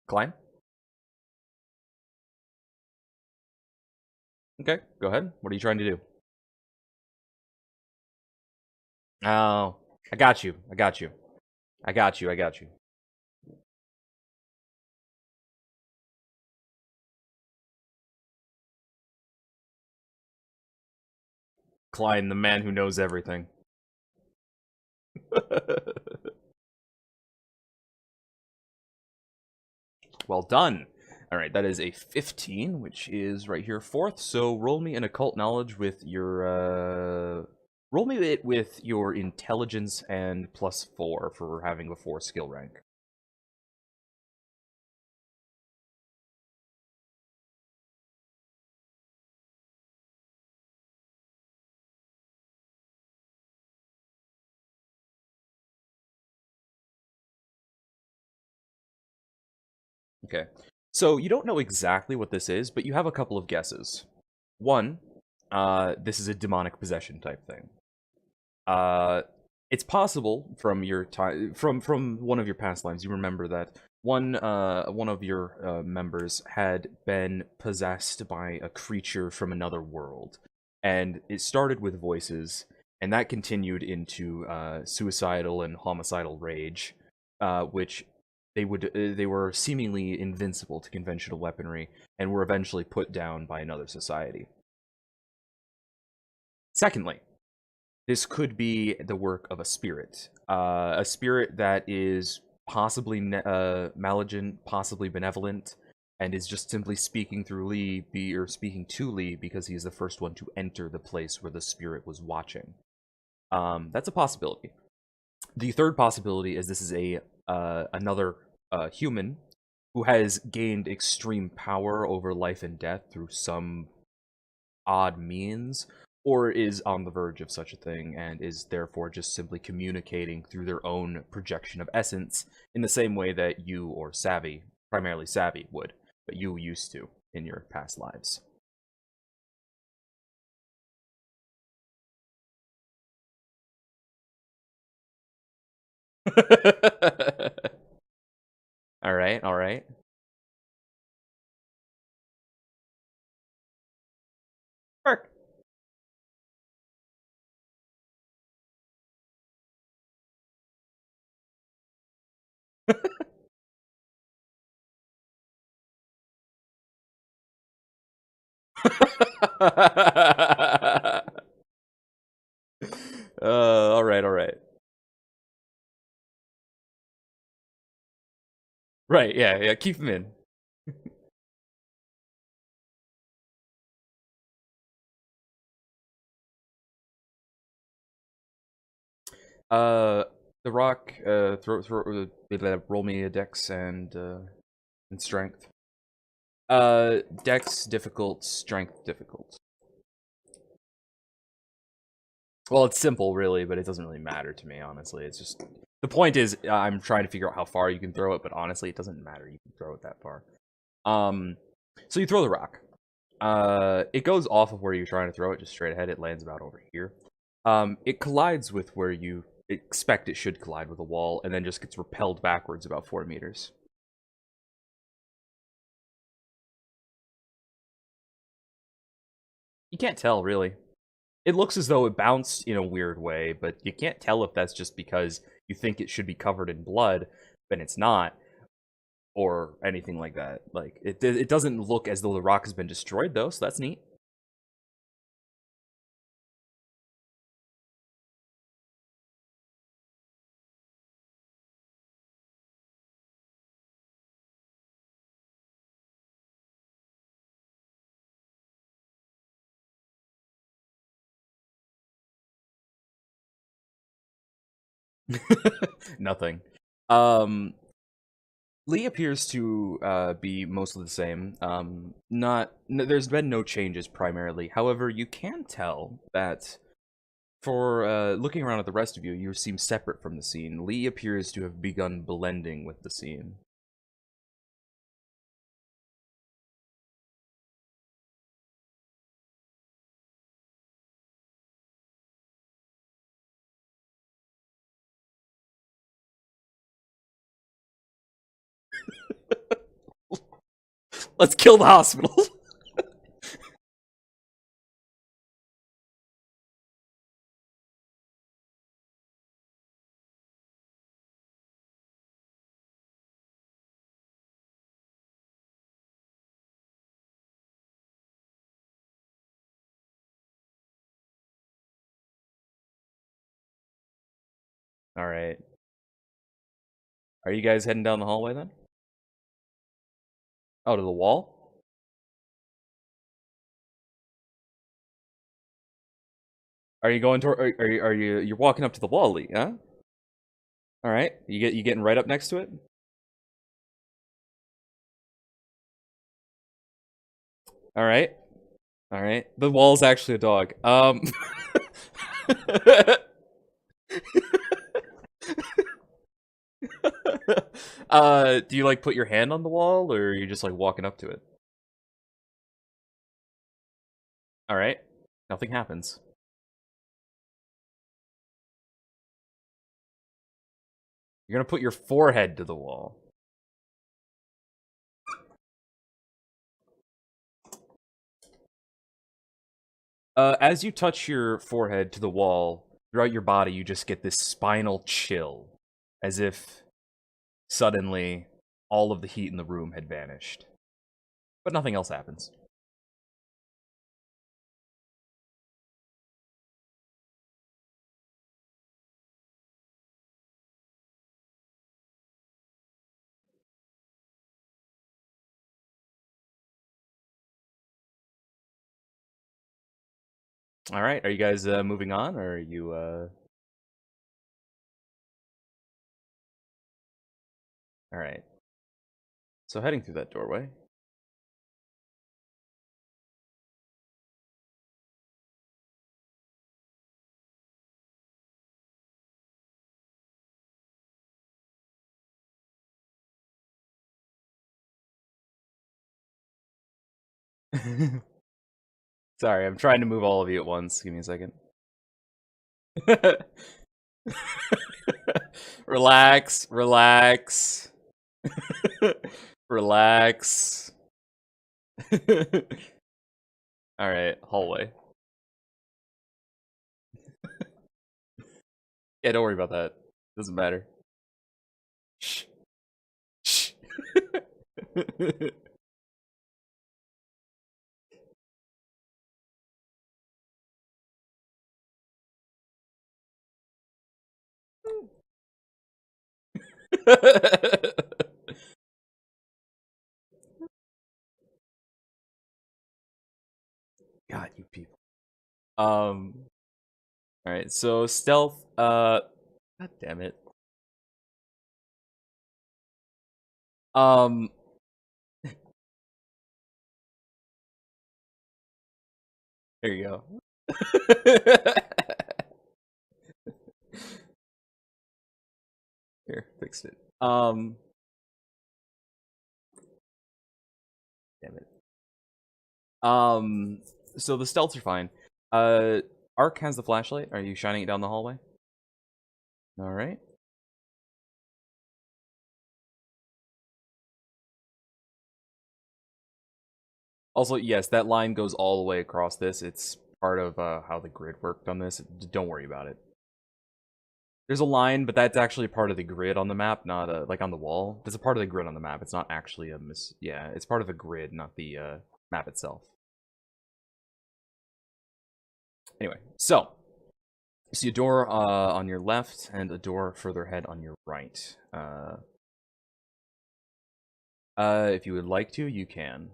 Klein? Okay, go ahead. What are you trying to do? Oh, I got you. I got you. I got you. I got you. Klein, the man who knows everything. Well done. All right, that is a 15, which is right here fourth. So roll me an occult knowledge with your roll me it with your intelligence and +4 for having a 4 skill rank. Okay. So you don't know exactly what this is, but you have a couple of guesses. One, this is a demonic possession type thing. Uh, it's possible from your time from one of your past lives. You remember that one of your members had been possessed by a creature from another world, and it started with voices, and that continued into suicidal and homicidal rage, which they were seemingly invincible to conventional weaponry, and were eventually put down by another society. Secondly, this could be the work of a spirit that is possibly malignant, possibly benevolent, and is just simply speaking through Lee, or speaking to Lee because he is the first one to enter the place where the spirit was watching. That's a possibility. The third possibility is this is a another human who has gained extreme power over life and death through some odd means, or is on the verge of such a thing and is therefore just simply communicating through their own projection of essence in the same way that you or Savvy, primarily Savvy, would, but you used to in your past lives. All right, all right. Work. All right, all right. Right, yeah, yeah, keep them in. Uh, the Rock, roll me a dex and strength. Dex difficult, strength difficult. Well, it's simple, really, but it doesn't really matter to me, honestly. It's just the point is I'm trying to figure out how far you can throw it, but honestly, it doesn't matter. You can throw it that far. So you throw the rock. It goes off of where you're trying to throw it, just straight ahead. It lands about over here. It collides with where you expect it should collide with a wall, and then just gets repelled backwards about 4 meters. You can't tell, really. It looks as though it bounced in a weird way, but you can't tell if that's just because you think it should be covered in blood, but it's not, or anything like that. Like it doesn't look as though the rock has been destroyed, though, so that's neat. Nothing. Um, Lee appears to be mostly the same. Not there's been no changes primarily. However, you can tell that for looking around at the rest of you, you seem separate from the scene. Lee appears to have begun blending with the scene. Let's kill the hospital. All right. Are you guys heading down the hallway then? Oh, to the wall? Are you going toward? Are you? You're walking up to the wall, Lee? Huh? All right. You getting right up next to it? All right. All right. The wall's actually a dog. Do you like put your hand on the wall, or are you just like walking up to it? All right. Nothing happens. You're gonna put your forehead to the wall. As you touch your forehead to the wall, throughout your body, you just get this spinal chill, as if suddenly all of the heat in the room had vanished. But nothing else happens. All right, are you guys moving on, or are you? All right. So heading through that doorway. Sorry, I'm trying to move all of you at once. Give me a second. Relax, relax, relax. All right, hallway. Yeah, don't worry about that. Doesn't matter. Shh. Shh. God, you people. All right. So stealth. God damn it. Um. There you go. Here, fixed it. Damn it. Um. So the stealths are fine. Uh. Ark has the flashlight. Are you shining it down the hallway? All right. Also, yes, that line goes all the way across this. It's part of how the grid worked on this. Don't worry about it. There's a line, but that's actually part of the grid on the map, not like on the wall. There's a part of the grid on the map. It's not actually a Yeah, it's part of the grid, not the map itself. Anyway, so you see a door on your left and a door further ahead on your right. If you would like to, you can.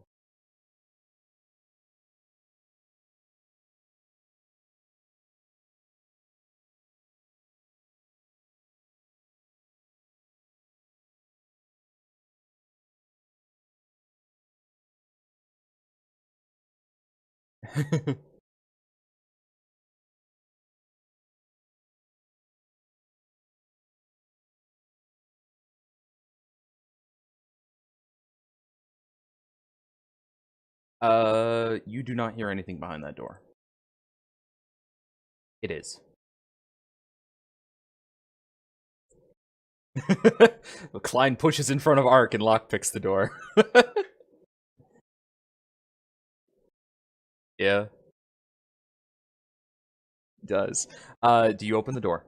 You do not hear anything behind that door. It is. Klein pushes in front of Ark and lockpicks the door. Yeah, it does. Do you open the door?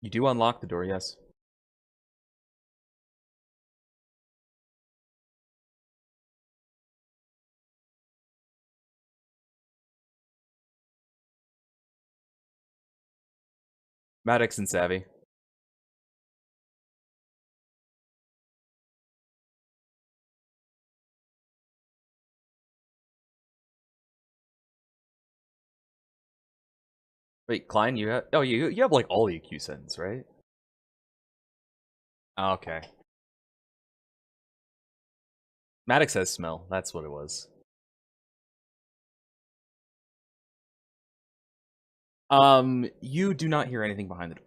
You do unlock the door, yes. Maddox and Savvy. Wait, Klein, you have you have like all the EQ settings, right? Oh, okay. Maddox has smell. That's what it was. You do not hear anything behind the door.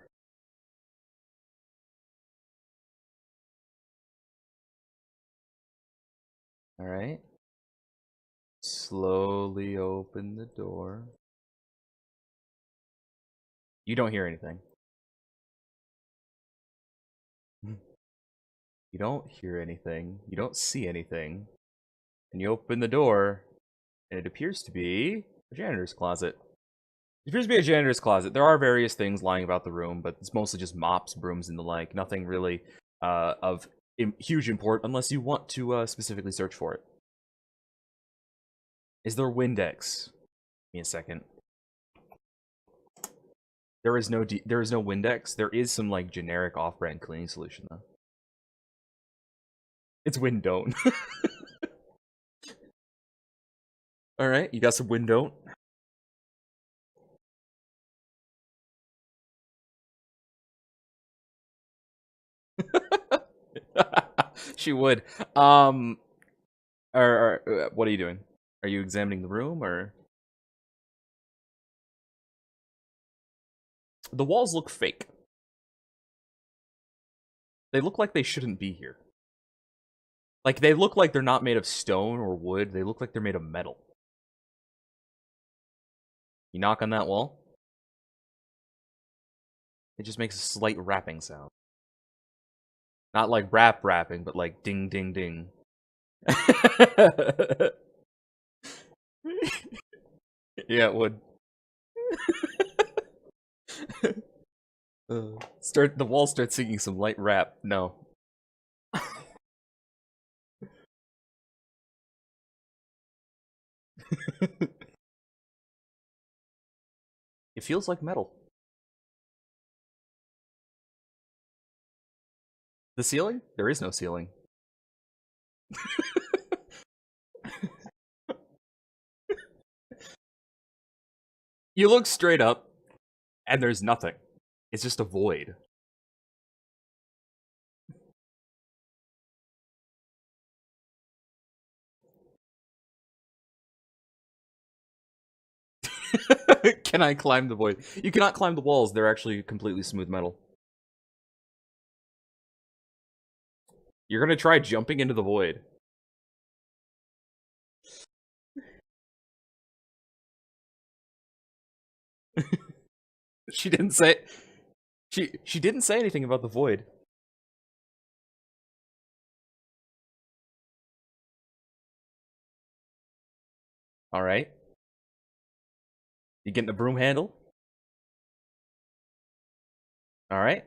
All right. Slowly open the door. You don't hear anything. You don't hear anything. You don't see anything. And you open the door, and it appears to be a janitor's closet. It appears to be a janitor's closet. There are various things lying about the room, but it's mostly just mops, brooms, and the like. Nothing really of huge import, unless you want to specifically search for it. Is there Windex? Give me a second. There is no Windex. There is some like generic off-brand cleaning solution though. It's Windone. Alright, you got some window. She would. What are you doing? Are you examining the room, or? The walls look fake. They look like they shouldn't be here. Like, they look like they're not made of stone or wood. They look like they're made of metal. You knock on that wall. It just makes a slight rapping sound. Not like rapping, but like ding, ding, ding. Yeah, it would. The wall starts singing some light rap. No. It feels like metal. The ceiling? There is no ceiling. You look straight up, and there's nothing. It's just a void. Can I climb the void? You cannot climb the walls. They're actually completely smooth metal. You're gonna try jumping into the void. She didn't say... She didn't say anything about the void. Alright. You getting the broom handle? Alright.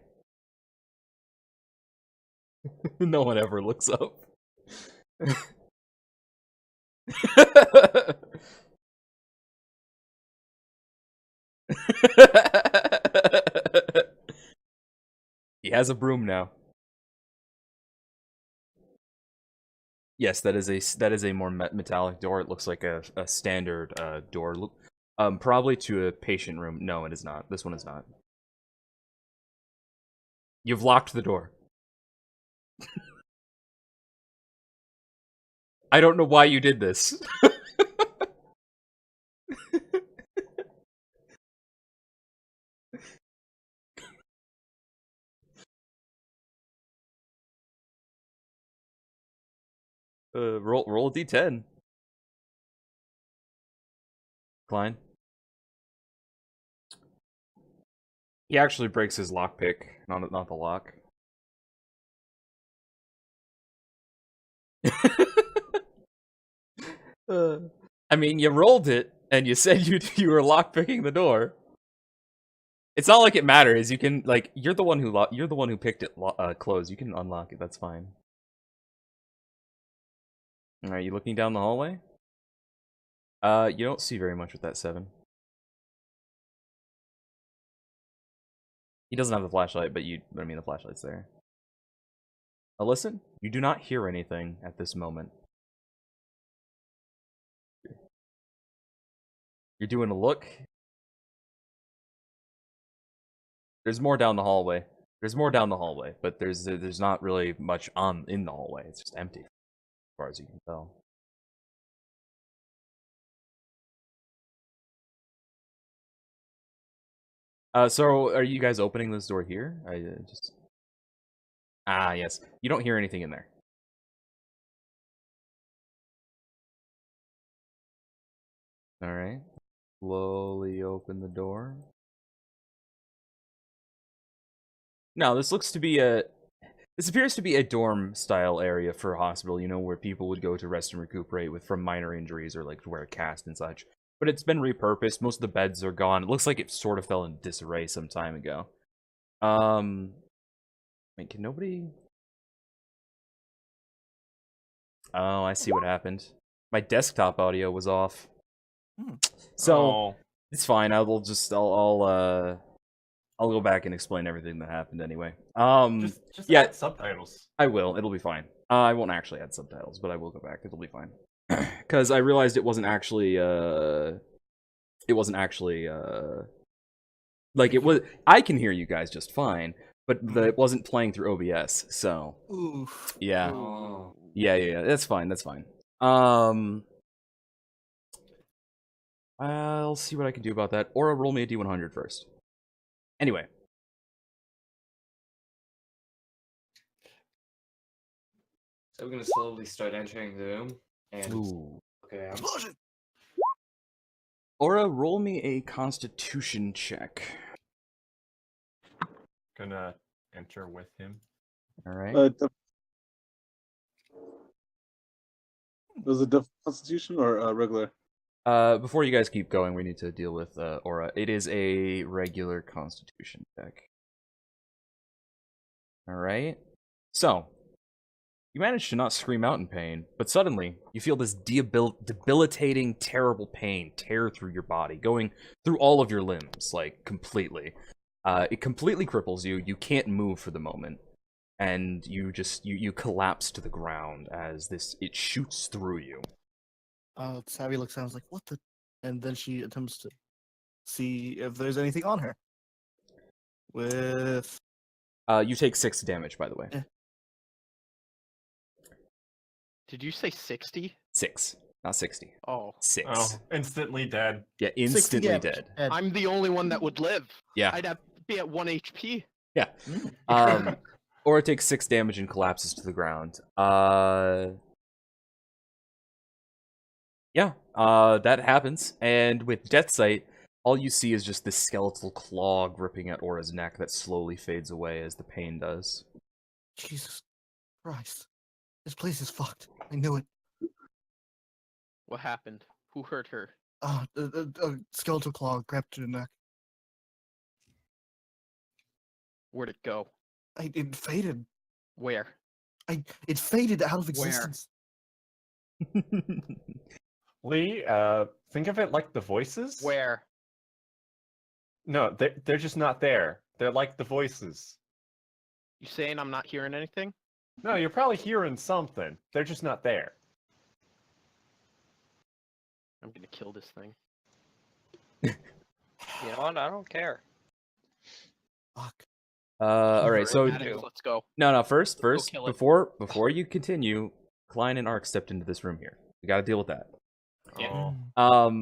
No one ever looks up. He has a broom now. Yes, that is a more metallic door. It looks like a standard door. Probably to a patient room. No, it is not. This one is not. You've locked the door. I don't know why you did this. Roll a d10. Klein. He actually breaks his lockpick, not the lock. I mean, you rolled it, and you said you were lockpicking the door. It's not like it matters. You can like you're the one who picked it closed. You can unlock it. That's fine. All right, you looking down the hallway? You don't see very much with that 7. He doesn't have the flashlight, but I mean the flashlight's there. Listen, you do not hear anything at this moment. You're doing a look. There's more down the hallway. There's more down the hallway, but there's not really much in the hallway. It's just empty, as far as you can tell. So are you guys opening this door here? Ah, yes. You don't hear anything in there. Alright. Slowly open the door. No, this appears to be a dorm-style area for a hospital, you know, where people would go to rest and recuperate from minor injuries or, like, to wear a cast and such. But it's been repurposed. Most of the beds are gone. It looks like it sort of fell in disarray some time ago. Wait, can nobody... Oh, I see what happened. My desktop audio was off. So, it's fine. I'll go back and explain everything that happened anyway. Just add subtitles. I will. It'll be fine. I won't actually add subtitles, but I will go back. It'll be fine. because I realized it wasn't actually like it was. I can hear you guys just fine, but it wasn't playing through OBS. So Oof. yeah, Oh. yeah. That's fine. That's fine. I'll see what I can do about that. Or roll me a D100 first. Anyway. So we're gonna slowly start entering the room. And Ooh. okay. Explosion! Aura, roll me a Constitution check. Gonna enter with him. All right. Was it Constitution or regular? Before you guys keep going, we need to deal with Aura. It is a regular Constitution check. All right. So, you manage to not scream out in pain, but suddenly you feel this debilitating, terrible pain tear through your body, going through all of your limbs, like completely. It completely cripples you. You can't move for the moment, and you collapse to the ground as it shoots through you. Savvy looks down, like, what the? And then she attempts to see if there's anything on her. With You take 6 damage, by the way. Did you say 60? 6, not 60. Oh. 6. Oh, instantly dead. Yeah, instantly dead. I'm the only one that would live. Yeah. I'd have to be at 1 HP. Yeah. Or it takes 6 damage and collapses to the ground. Yeah, that happens. And with Death Sight, all you see is just this skeletal claw gripping at Aura's neck that slowly fades away as the pain does. Jesus Christ. This place is fucked. I knew it. What happened? Who hurt her? A skeletal claw grabbed to the neck. Where'd it go? It faded. Where? It faded out of existence. Lee, think of it like the voices. Where? No, they're just not there. They're like the voices. You saying I'm not hearing anything? No, you're probably hearing something. They're just not there. I'm gonna kill this thing. You know what? I don't care. Fuck. All right, so Maddox, let's go. no, first, kill it. before you continue, Klein and Ark stepped into this room here. We got to deal with that. Yeah.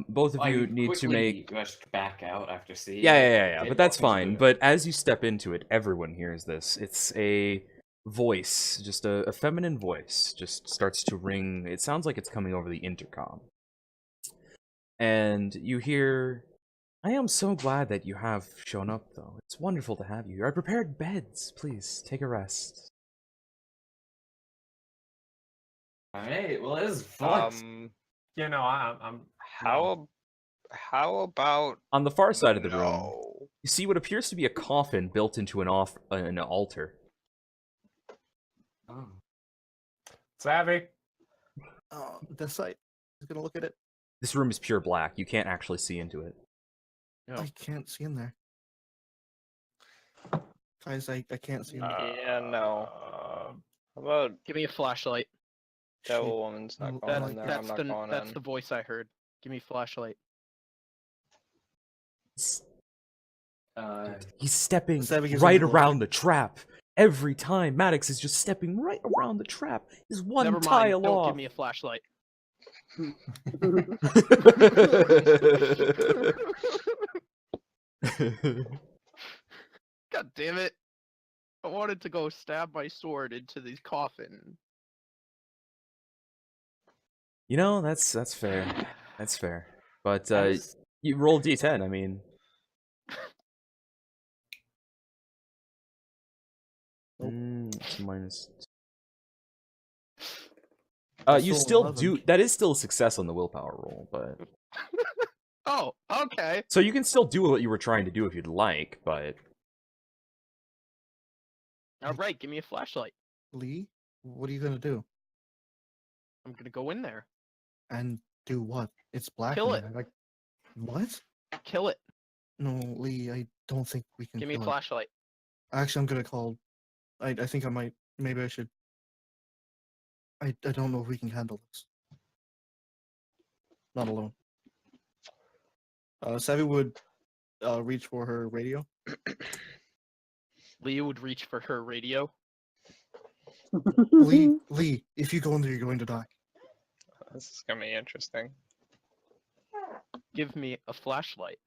Both of you need to make. Rushed back out after seeing. Yeah. But that's fine. But as you step into it, everyone hears this. It's a voice, just a feminine voice, just starts to ring. It sounds like it's coming over the intercom. And you hear, I am so glad that you have shown up, though. It's wonderful to have you here. I prepared beds. Please, take a rest. Alright, well, this is fun. You know, I'm. How about On the far side of the room, you see what appears to be a coffin built into an altar. Oh. Savvy. The site is gonna look at it. This room is pure black. You can't actually see into it. No. I can't see in there. Guys, I can't see in there. Yeah, no. How about Give me a flashlight. that woman's not going in there? I'm not going That's in. the voice I heard. Give me a flashlight. He's stepping Savvy gives right him the around the trap. Every time, Maddox is just stepping right around the trap. He's one Never mind. tile Don't off. give me a flashlight. God damn it. I wanted to go stab my sword into the coffin. You know, that's fair. That's fair. But That's- you roll D10. I mean, it's minus. That's You still still 11. do. That is still a success on the willpower roll, but Oh, okay. so you can still do what you were trying to do if you'd like. But Alright, give me a flashlight. Lee, what are you gonna do? I'm gonna go in there. And do what? It's black. Kill in there. Like, what? Kill it. No, Lee, I don't think we can. Give me a kill it. flashlight. Actually, I'm gonna call. I think I might. Maybe I should. I don't know if we can handle this. not alone. Savvy would reach for her radio. Leah would reach for her radio. Lee, if you go in there, you're going to die. This is gonna be interesting. Give me a flashlight.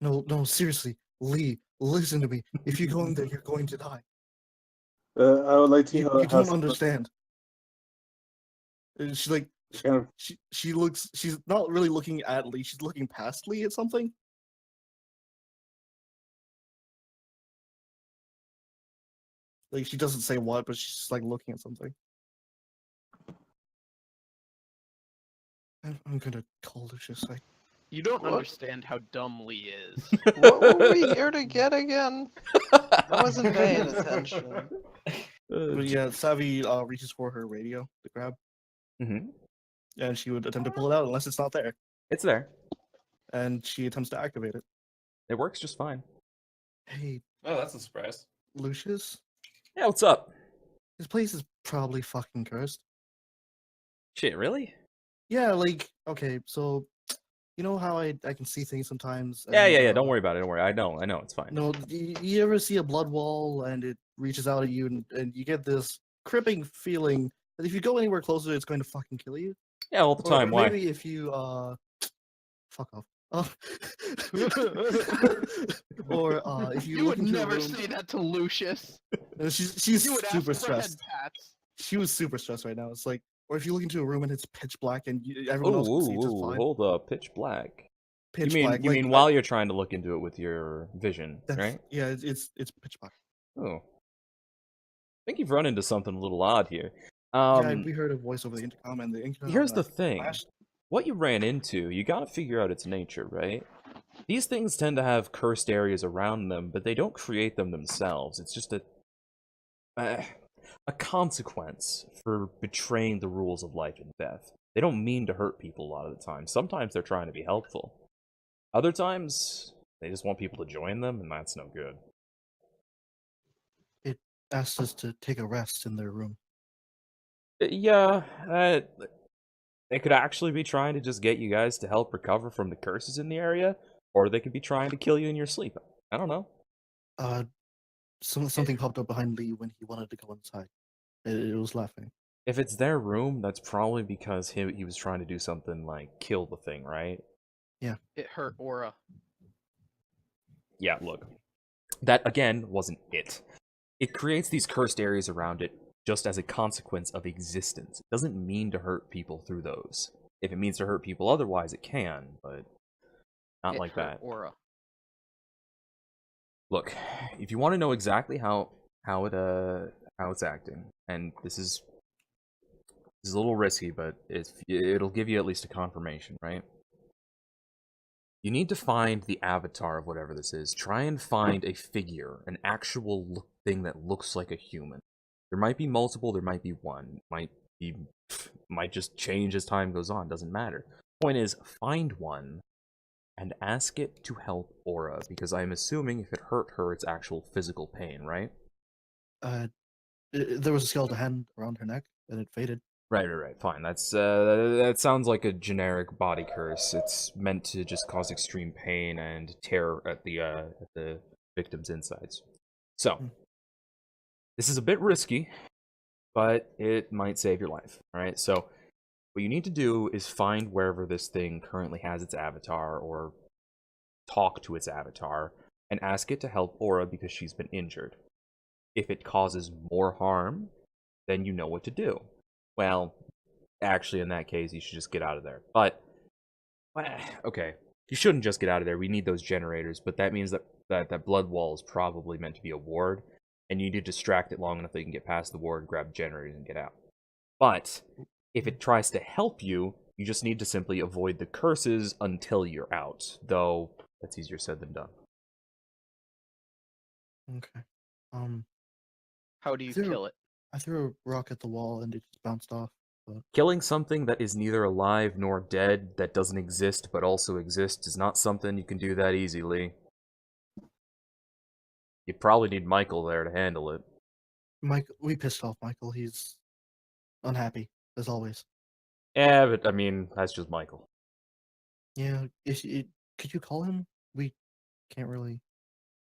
No, seriously, Lee, listen to me. If you go in there, you're going to die. I would like to You have don't some- understand. She's like, kind of she looks. She's not really looking at Lee. She's looking past Lee at something. Like she doesn't say what, but she's just like looking at something. I'm gonna call Lucius. You don't What? understand how dumb Lee is. What were we here to get again? I wasn't paying attention. But yeah, Savvy reaches for her radio to grab, Mm-hmm. and she would attempt to pull it out unless it's not there, It's there. and she attempts to activate it. It works just fine. Hey, Oh, that's a surprise. Lucius, Yeah, what's up? this place is probably fucking cursed. Shit, really? Yeah, like okay, so you know how I can see things sometimes. Yeah. and, Don't worry about it. Don't worry. I know. It's fine. No, you ever see a blood wall and it reaches out at you, and you get this cripping feeling that if you go anywhere closer, it's going to fucking kill you. Yeah, all the Or time. Why? maybe if you fuck off. Or if you You look would into a never room- say that to Lucius. She's You would ask super for head stressed. pats. She was super stressed right now. It's like, or if you look into a room and it's pitch black and everyone else can see just fine. Hold up. Pitch black. Pitch you mean black. you like, mean while you're trying to look into it with your vision, that's- right? Yeah, it's pitch black. Oh. I think you've run into something a little odd here. Yeah, we heard a voice over the intercom, and the intercom. Here's the thing. flashed. What you ran into, you gotta figure out its nature, right? These things tend to have cursed areas around them, but they don't create them themselves. It's just a consequence for betraying the rules of life and death. They don't mean to hurt people a lot of the time. Sometimes they're trying to be helpful. Other times, they just want people to join them, and that's no good. Asked us to take a rest in their room. Yeah, they could actually be trying to just get you guys to help recover from the curses in the area, or they could be trying to kill you in your sleep. I don't know. Something popped up behind Lee when he wanted to go inside. It was laughing. If it's their room, that's probably because he was trying to do something like kill the thing, right? It hurt Aura. Yeah, look. That, again, wasn't it. It creates these cursed areas around it just as a consequence of existence. It doesn't mean to hurt people through those. If it means to hurt people otherwise, it can, but not It like hurt that. Aura. Look, if you want to know exactly how it's acting, and this is a little risky, but it'll give you at least a confirmation, right? You need to find the avatar of whatever this is. Try and find a figure, an actual thing that looks like a human. There might be multiple, there might be one. Might just change as time goes on, doesn't matter. Point is, find one and ask it to help Aura, because I'm assuming if it hurt her, it's actual physical pain, right? There was a skeletal hand around her neck, and it faded. Right, fine. That sounds like a generic body curse. It's meant to just cause extreme pain and terror at the victim's insides. So, this is a bit risky, but it might save your life. Alright, so what you need to do is find wherever this thing currently has its avatar, or talk to its avatar, and ask it to help Aura because she's been injured. If it causes more harm, then you know what to do. Well, actually, in that case, you should just get out of there. But, okay, you shouldn't just get out of there. We need those generators, but that means that blood wall is probably meant to be a ward, and you need to distract it long enough that you can get past the ward, grab generators, and get out. But, if it tries to help you, you just need to simply avoid the curses until you're out. Though, that's easier said than done. Okay. How do you Zero. kill it? I threw a rock at the wall and it just bounced off. Killing something that is neither alive nor dead, that doesn't exist but also exists, is not something you can do that easily. You probably need Michael there to handle it. We pissed off Michael. He's unhappy, as always. Yeah, but I mean, that's just Michael. Yeah, could you call him? We can't really.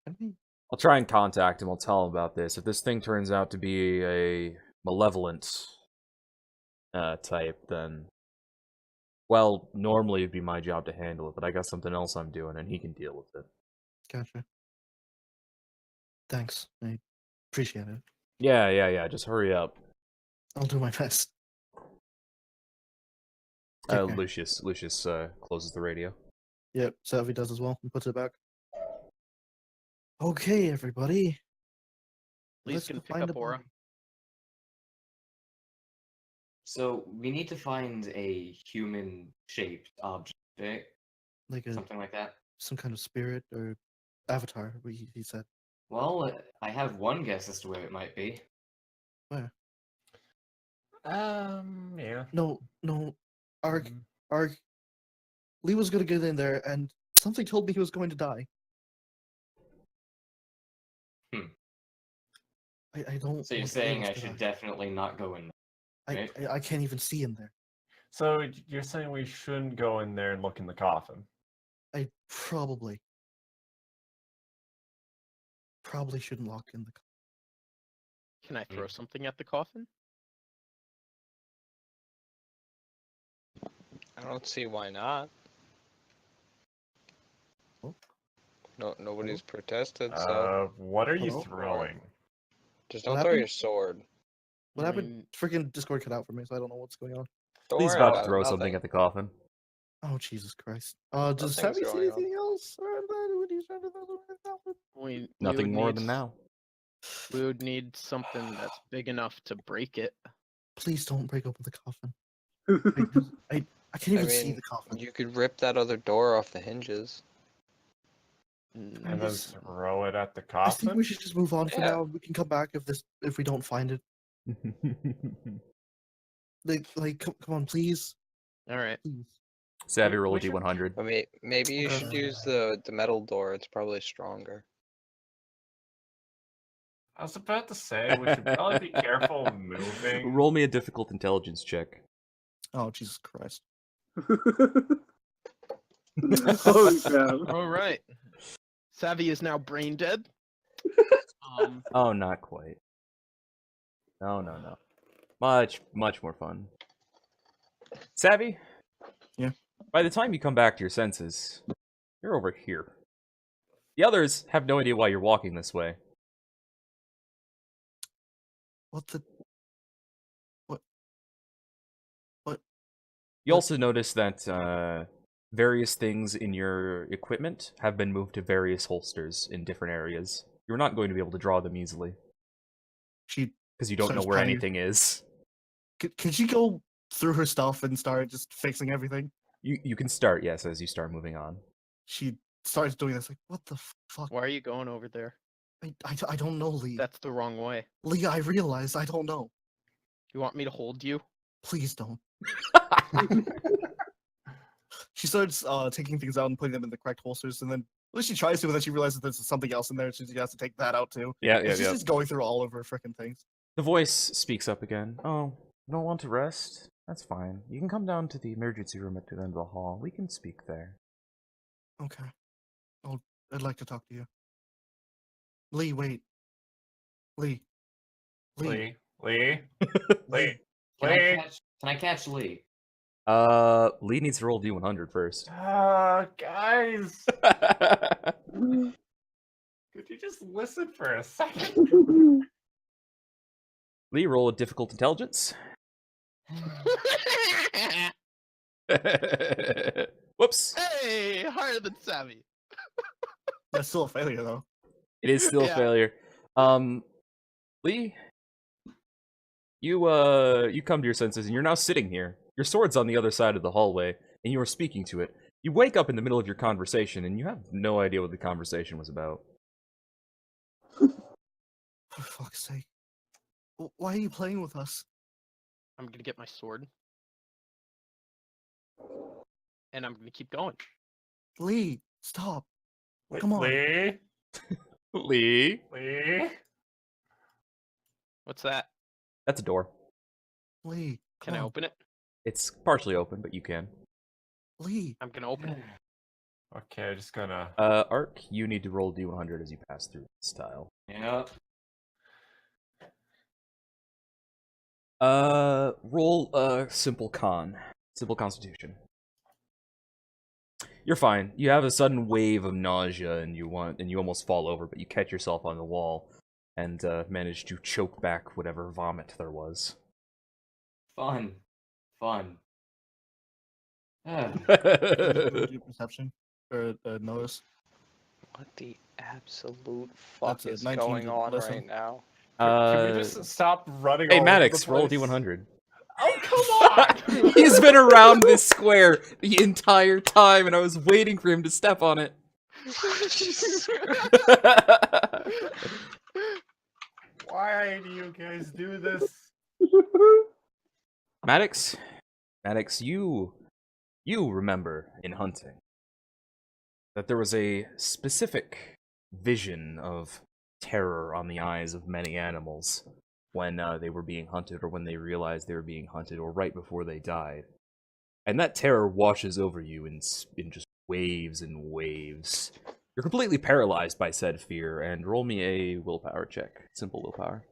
Can we? I'll try and contact him. I'll tell him about this. If this thing turns out to be a malevolent type, then, well, normally it'd be my job to handle it, but I got something else I'm doing, and he can deal with it. Gotcha. Thanks. I appreciate it. Yeah. Just hurry up. I'll do my best. Take care. Lucius closes the radio. Yep, Savvy does as well and puts it back. Okay, everybody. Please Let's can go pick find up a Aura. body. So we need to find a human-shaped object, Like something like that. some kind of spirit or avatar, he said. Well, I have one guess as to where it might be. Where? Yeah. No, Ark, Mhm. Ark. Lee was gonna get in there and something told me he was going to die. Hmm. I don't. So you're want saying Amos I to should die. definitely not go in I can't even see in there. So you're saying we shouldn't go in there and look in the coffin? I probably shouldn't lock in the. Can I throw something at the coffin? I don't see why not. Oh. No, nobody's protested, so What are you Hello? throwing? just What don't throw happened? your sword. What I happened? mean, Freaking Discord cut out for me, so I don't know what's going on. Don't He's worry about to about throw it, something nothing. at the coffin. Oh Jesus Christ! Does Nothing's Savvy see going on. anything else? When he's trying to throw something at the we Nothing would more need than now. We would need something that's big enough to break it. Please don't break open the coffin. I can't I even see mean, the coffin. you could rip that other door off the hinges. Mm, And then Yes. throw it at the I think we coffin? should just move on for Yeah. now. We can come back if we don't find it. Come on, please, All right. please. Savvy roll a We should- d100. I mean, maybe you Okay. should use the metal door. It's probably stronger. I was about to say we should probably be careful moving. Roll me a difficult intelligence check. Oh Jesus Christ! Holy crap. All right. Savvy is now brain dead. Oh, not quite. No. Much more fun. Savvy? Yeah? By the time you come back to your senses, you're over here. The others have no idea why you're walking this way. What the? What? You What? also notice that various things in your equipment have been moved to various holsters in different areas. You're not going to be able to draw them easily, She because you don't know starts where patting- anything is. Can she go through her stuff and start just fixing everything? You can start, yes, as you start moving on. She starts doing this. Like, what the fuck? Why are you going over there? I don't know, Lee. That's the wrong way. Lee, I realized I don't know. You want me to hold you? Please don't. She starts taking things out and putting them in the correct holsters, and then well, she tries to, and then she realizes there's something else in there, so she has to take that out too. Yeah. She's just going through all of her freaking things. The voice speaks up again. Oh, you don't want to rest? That's fine. You can come down to the emergency room at the end of the hall. We can speak there. Okay. I'd like to talk to you. Lee, wait. Lee. Lee. Lee. Lee. Can Lee. I catch Lee? Lee needs to roll D100 first. Guys. Could you just listen for a second? Lee, roll a difficult intelligence. Whoops. Hey, higher than Savvy. That's still a failure, though. It is still a Yeah. failure. Lee, you come to your senses and you're now sitting here. Your sword's on the other side of the hallway, and you are speaking to it. You wake up in the middle of your conversation, and you have no idea what the conversation was about. For fuck's sake. Why are you playing with us? I'm gonna get my sword. And I'm gonna keep going. Lee, stop. Come on. Lee. Lee, Lee. What's that? that's a door. Lee, Can come I on. open it? It's partially open, but you can. Lee. I'm gonna open it. Okay, just gonna. Ark, you need to roll D100 as you pass through this tile. Yep. Roll simple constitution. You're fine. You have a sudden wave of nausea, and you almost fall over, but you catch yourself on the wall, and manage to choke back whatever vomit there was. Fun. Ah. Do perception or notice. What the absolute fuck That's a is 19 going to on listen. right now? Can we just stop running? Hey, all over Maddox, the roll place? D100. Oh, come on! He's been around this square the entire time, and I was waiting for him to step on it. Why do you guys do this? Maddox, you remember in hunting that there was a specific vision of terror on the eyes of many animals when they were being hunted, or when they realized they were being hunted, or right before they died. And that terror washes over you in just waves and waves. You're completely paralyzed by said fear, and roll me a willpower check. Simple willpower.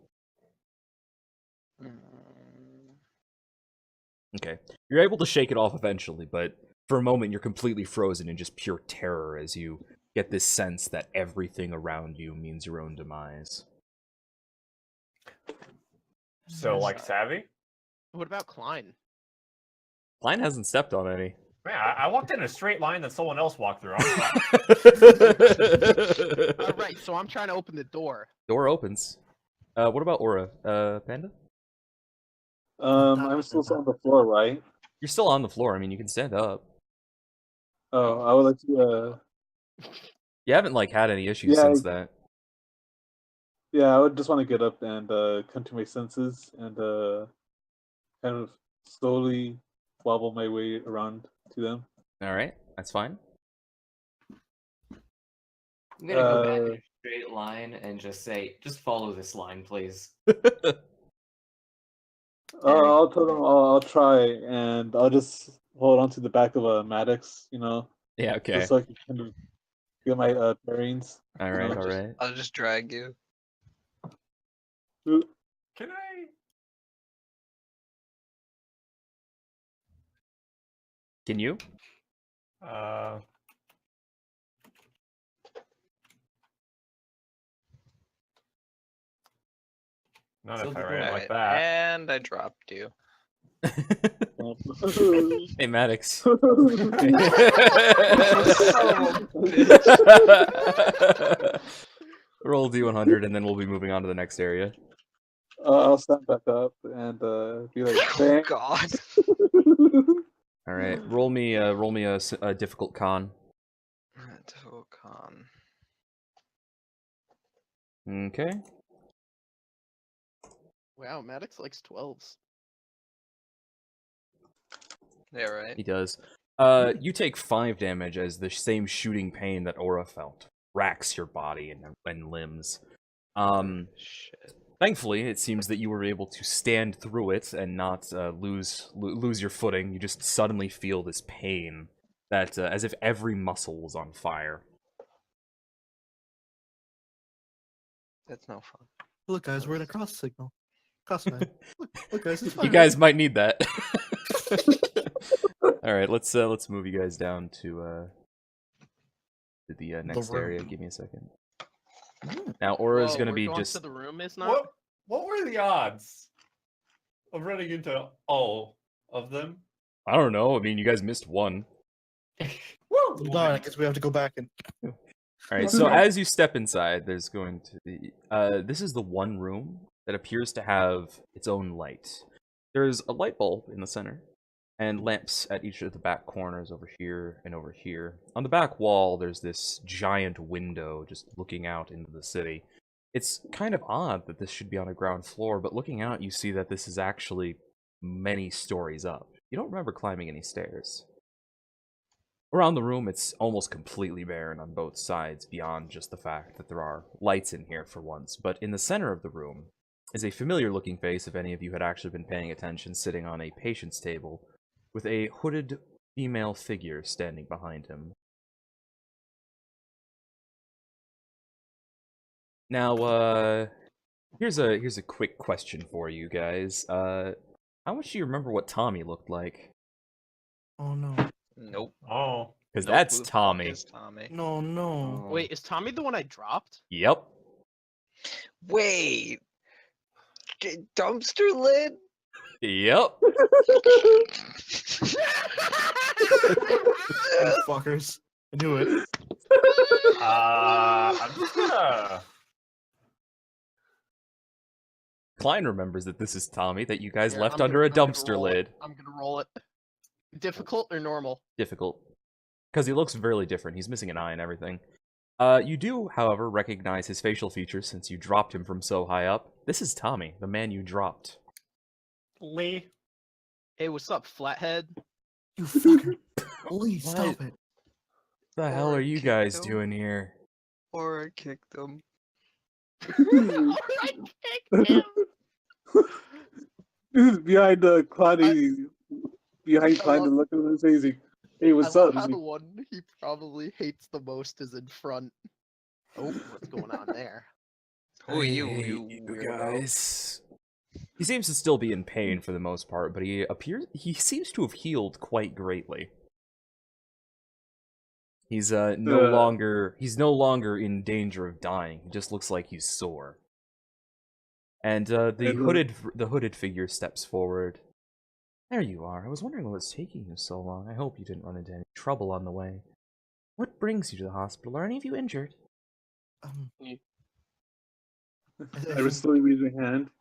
Okay. You're able to shake it off eventually, but for a moment you're completely frozen in just pure terror as you get this sense that everything around you means your own demise. So, like, savvy? What about Klein? Klein hasn't stepped on any. Man, I walked in a straight line that someone else walked through. I'm fine. Alright, so I'm trying to open the door. Door opens. What about Aura? Panda? I'm still on the floor, right? You're still on the floor. I mean, you can stand up. Oh, I would like to. You haven't, like, had any issues Yeah, since that. Yeah, I would just want to get up and come to my senses and kind of slowly wobble my way around to them. Alright, that's fine. I'm gonna go back in a straight line and just say, just follow this line, please. I'll tell them I'll try, and I'll just hold on to the back of a Maddox, Yeah, okay. just so I can kind of get my bearings. Alright, I'll alright. I'll just drag you. Can I? Can you? Not So if I the ran door- like that. And I dropped you. Hey, Maddox. Roll D100, and then we'll be moving on to the next area. I'll stand back up and be like, Oh "Bang." god. All right, roll me a difficult con. Con. Okay. Wow, Maddox likes 12s. Yeah, right. He does. You take 5 damage as the same shooting pain that Aura felt racks your body and limbs. Shit. Thankfully, it seems that you were able to stand through it and not lose your footing. You just suddenly feel this pain that, as if every muscle was on fire. That's no fun. Look, guys, we're in a cross signal. Cross line. Look, guys, it's fine. You guys might need that. All right, let's move you guys down to the next room. area. Give me a second. Now Aura's Whoa, gonna we're be going just. to the room is not. What were the odds of running into all of them? I don't know. I mean, you guys missed one. Woo! No, I guess we have to go back and. All right. So as you step inside, there's going to be. This is the one room that appears to have its own light. There's a light bulb in the center, and lamps at each of the back corners over here and over here. On the back wall, there's this giant window just looking out into the city. It's kind of odd that this should be on a ground floor, but looking out, you see that this is actually many stories up. You don't remember climbing any stairs. Around the room, it's almost completely barren on both sides, beyond just the fact that there are lights in here for once. But in the center of the room is a familiar-looking face, if any of you had actually been paying attention, sitting on a patient's table with a hooded female figure standing behind him. Now, here's a quick question for you guys. How much do you remember what Tommy looked like? Oh no. Nope. Oh. Because Nope, that's who the fuck Tommy. is Tommy. No, no. Oh. Wait, is Tommy the one I dropped? Yep. Wait. Dumpster lid? Yep. You fuckers. I knew it. I'm just gonna. Klein remembers that this is Tommy that you guys Here, left I'm under a gonna- I'm gonna dumpster roll it. lid. I'm gonna roll it. Difficult or normal? Difficult. Because he looks very different. He's missing an eye and everything. You do, however, recognize his facial features since you dropped him from so high up. This is Tommy, the man you dropped. Lee. Hey, what's up, flathead? You fucker. Please stop it. What the hell Or are you kick guys him. doing here? Or I kicked him. I kicked him. Behind Claudia, behind I Klein love- and looking at him and saying, "Hey, what's I love up?" how He's the like, one he probably hates the most is in front. Oh, what's going on there? Who are you, I hate you weirdo? guys. He seems to still be in pain for the most part, but he seems to have healed quite greatly. He's no longer in danger of dying. He just looks like he's sore. And the hooded figure steps forward. There you are. I was wondering what was taking you so long. I hope you didn't run into any trouble on the way. What brings you to the hospital? Are any of you injured? I was slowly raising my hand.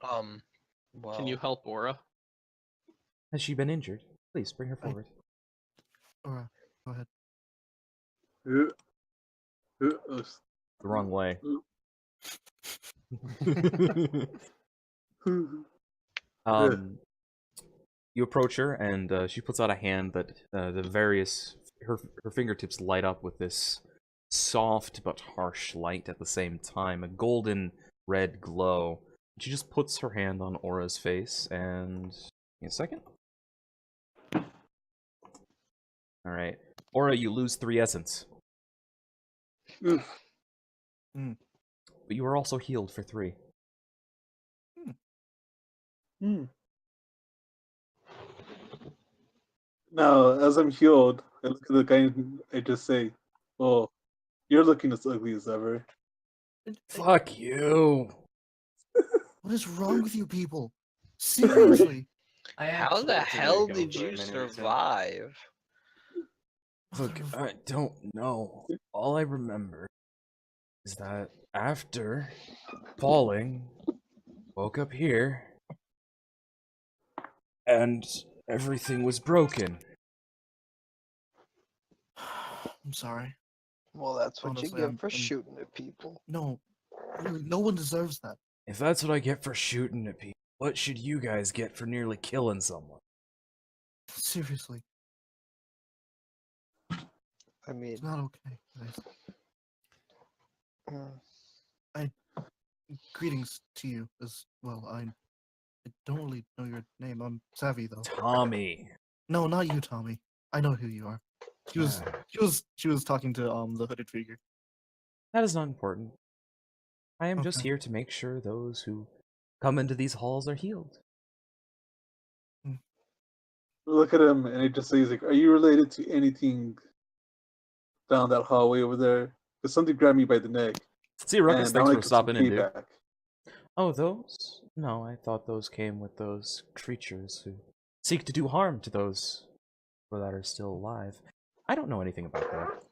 Well, Can you help Aura? Has she been injured? Please bring her forward. Alright, go ahead. Uh, The wrong way. You approach her, and she puts out a hand that her fingertips light up with this soft but harsh light at the same time, a golden red glow. She just puts her hand on Aura's face, and give me a second. All right, Aura, you lose 3 essence, but you are also healed for 3. Now, as I'm healed, I look at the guy and I just say, "Oh, you're looking as ugly as ever." Fuck you. What is wrong with you people? Seriously. how the hell did you survive? Look, I don't know. All I remember is that after falling, woke up here, and everything was broken. I'm sorry. Well, that's what Honestly, you get for I'm- shooting at people. No. Really, no one deserves that. If that's what I get for shooting at people, what should you guys get for nearly killing someone? Seriously. I mean, It's not okay, guys. mm, Greetings to you as well. I don't really know your name. I'm Savvy though. Tommy. No, not you, Tommy. I know who you are. She was talking to the hooded figure. That is not important. I am just Okay. here to make sure those who come into these halls are healed. Look at him, and I just say, "He's like, are you related to anything down that hallway over there?" Because something grabbed me by the neck. See, Ruckus, and I thanks like for to stopping in, pay dude. back. Oh, those? No, I thought those came with those creatures who seek to do harm to those that are still alive. I don't know anything about that.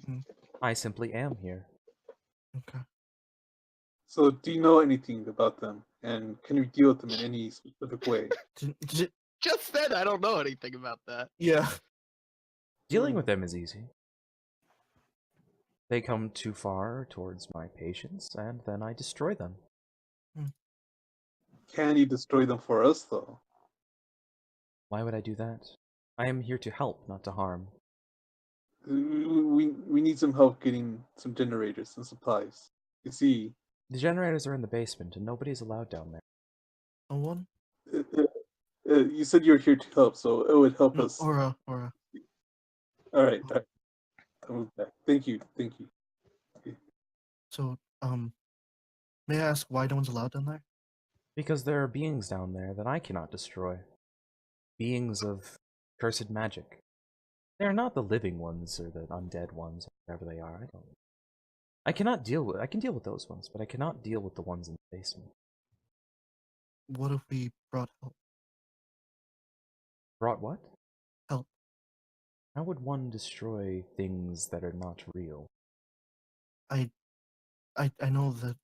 Hmm. I simply am here. Okay. So, do you know anything about them? And can you deal with them in any specific way? Just said I don't know anything about that. Yeah. Dealing with them is easy. They come too far towards my patients, and then I destroy them. Can you destroy them for us, though? Why would I do that? I am here to help, not to harm. We need some help getting some generators and supplies. You see, The generators are in the basement, and nobody's allowed down there. No one? You said you were here to help, so it would help No, us. Aura. All right. I'll move back. Thank you. So, may I ask why no one's allowed down there? Because there are beings down there that I cannot destroy. Beings of cursed magic. They are not the living ones or the undead ones, or whatever they are. I cannot deal with. I can deal with those ones, but I cannot deal with the ones in the basement. What if we brought help? Brought what? Help. How would one destroy things that are not real? I know that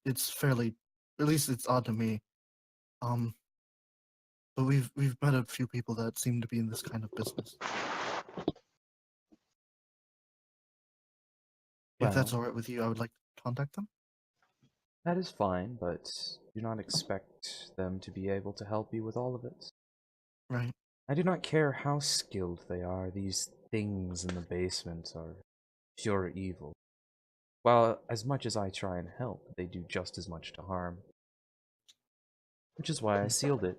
it's fairly, at least it's odd to me. But we've met a few people that seem to be in this kind of business. If that's Well, all right with you, I would like to contact them. that is fine, but do not expect them to be able to help you with all of it. Right. I do not care how skilled they are, these things in the basement are pure evil. While as much as I try and help, they do just as much to harm. Which is why I sealed it.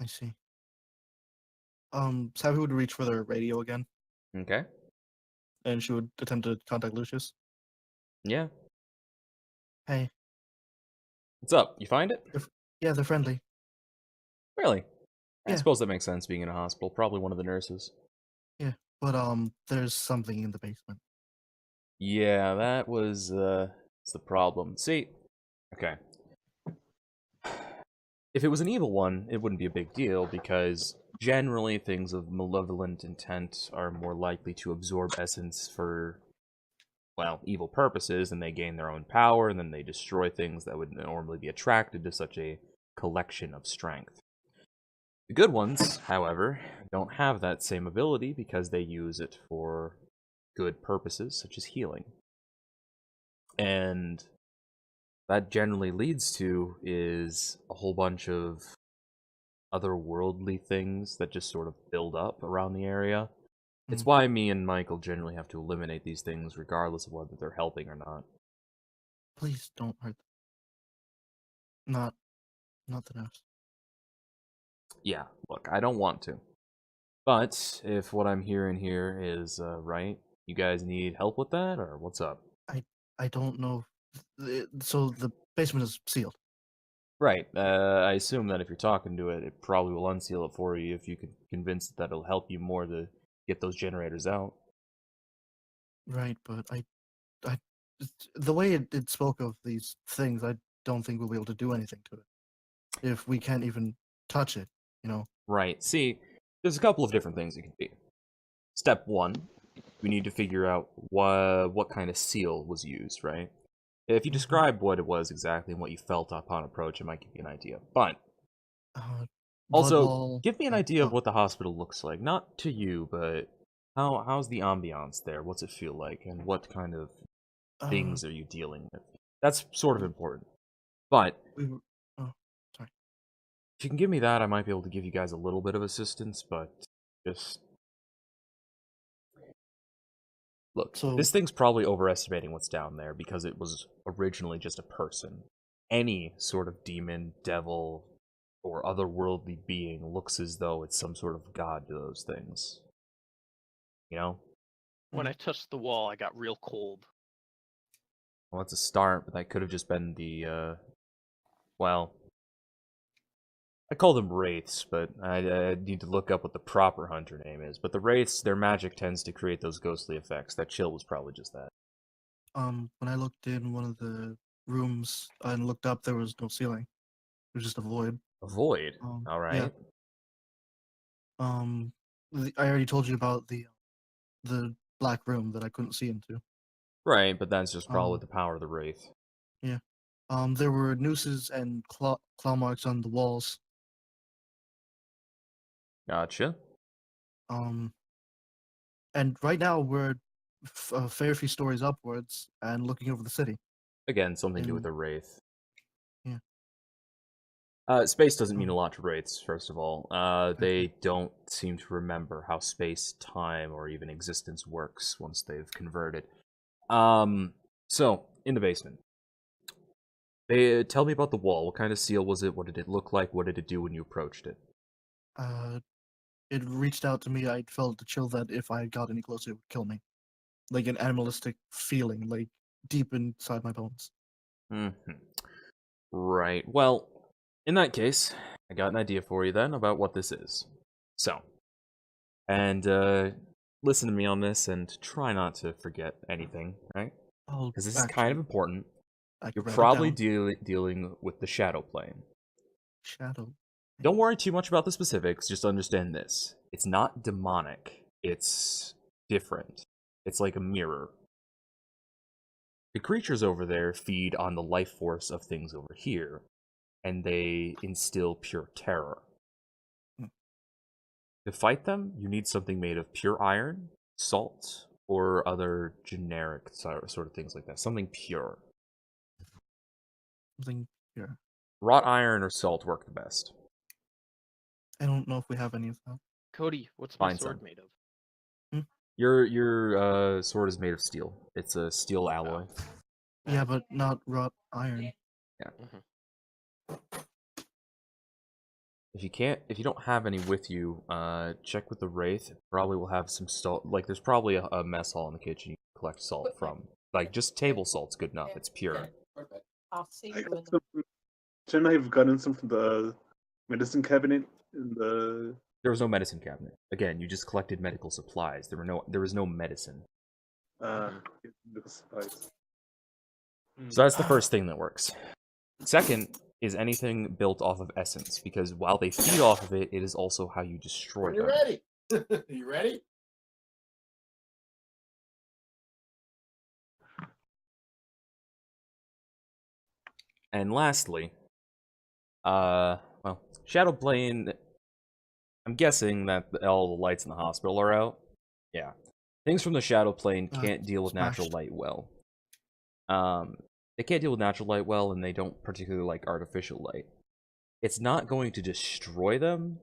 I see. Savvy would reach for their radio again, Okay? and she would attempt to contact Lucius. Yeah. Hey, What's up? You find it? yeah, they're friendly. Really? I Yeah. suppose that makes sense being in a hospital. Probably one of the nurses. Yeah, but there's something in the basement. Yeah, that was it's the problem. See, okay. If it was an evil one, it wouldn't be a big deal because generally things of malevolent intent are more likely to absorb essence for, well, evil purposes, and they gain their own power, and then they destroy things that would normally be attracted to such a collection of strength. The good ones, however, don't have that same ability because they use it for good purposes, such as healing. And that generally leads to is a whole bunch of otherworldly things that just sort of build up around the area. It's why me and Michael generally have to eliminate these things regardless of whether they're helping or not. Please don't hurt them. Not the nurse. Yeah, look, I don't want to. But if what I'm hearing here is right, you guys need help with that, or what's up? I don't know. So the basement is sealed. Right. I assume that if you're talking to it, it probably will unseal it for you if you can convince it that it'll help you more to get those generators out. Right, but the way it spoke of these things, I don't think we'll be able to do anything to it if we can't even touch it. You know. Right. See, there's a couple of different things it could be. Step one, we need to figure out what kind of seal was used, right? If you describe what it was exactly and what you felt upon approach, it might give you an idea. But also, Bloodwall, give me an idea of oh, what the hospital looks like. Not to you, but how's the ambiance there? What's it feel like, and what kind of things are you dealing with? That's sort of important. But we were. Oh, sorry. if you can give me that, I might be able to give you guys a little bit of assistance. But just look, So- this thing's probably overestimating what's down there because it was originally just a person. Any sort of demon, devil, or otherworldly being looks as though it's some sort of god to those things. You know? When I touched the wall, I got real cold. Well, that's a start, but that could have just been the, well, I call them wraiths, but I need to look up what the proper hunter name is. But the wraiths, their magic tends to create those ghostly effects. That chill was probably just that. When I looked in one of the rooms and looked up, there was no ceiling. It was just a void. A void. Yeah. Alright. I already told you about the black room that I couldn't see into. Right, but that's just probably Um, the power of the wraith. Yeah. There were nooses and claw marks on the walls. Gotcha. And right now we're a fair few stories upwards and looking over the city. Again, something to do with And- a wraith. Yeah. Space doesn't mean a Um, lot to wraiths, first of all. They don't seem to remember how space, time, or even existence works once they've converted. So, in the basement. Tell me about the wall. What kind of seal was it? What did it look like? What did it do when you approached it? It reached out to me. I felt the chill that if I got any closer, it would kill me. Like an animalistic feeling, like deep inside my bones. Mm-hmm. Right. Well, in that case, I got an idea for you then about what this is. So, and listen to me on this and try not to forget anything, right? Oh, Because this is kind of important. I You're can write it probably down. dealing with the shadow plane. Shadow. Don't worry too much about the specifics, just understand this. It's not demonic, it's different. It's like a mirror. The creatures over there feed on the life force of things over here, and they instill pure terror. To fight them, you need something made of pure iron, salt, or other generic sort of things like that. Something pure. Something here. Wrought iron or salt work the best. I don't know if we have any of that. Cody, what's my Find sword some. made of? Your sword is made of steel. It's a steel alloy. Yeah, but not wrought iron. If you don't have any with you, check with the Wraith. Probably will have some salt. Like, there's probably a mess hall in the kitchen you can collect salt from. Like, just table salt's good enough. It's pure. I'll see I you in got the some. Shouldn't I have gotten some from the medicine cabinet in the? There was no medicine cabinet. Again, you just collected medical supplies. There was no medicine. Medical supplies. So that's the first thing that works. Second is anything built off of essence, because while they feed off of it, it is also how you destroy them. ready. You ready? And lastly, well, Shadow Plane. I'm guessing that all the lights in the hospital are out. Yeah, things from the Shadow Plane can't deal with natural Smashed. light well. They can't deal with natural light well, and they don't particularly like artificial light. It's not going to destroy them,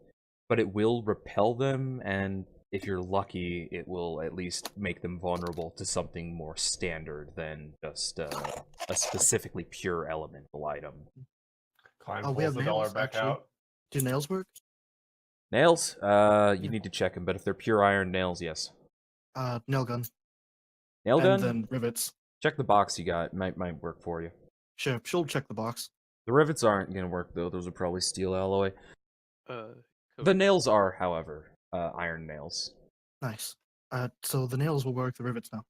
but it will repel them, and if you're lucky, it will at least make them vulnerable to something more standard than just a specifically pure elemental item. Klein Oh, we pulls have the dollar nails, back actually. out. Do nails work? Nails? You need to check them, but if they're pure iron nails, yes. Nail gun. Nail gun? And then rivets. Check the box you got. Might work for you. Sure, she'll check the box. The rivets aren't gonna work though. Those are probably steel alloy. Cody. The nails are, however, iron nails. Nice. So the nails will work, the rivets now.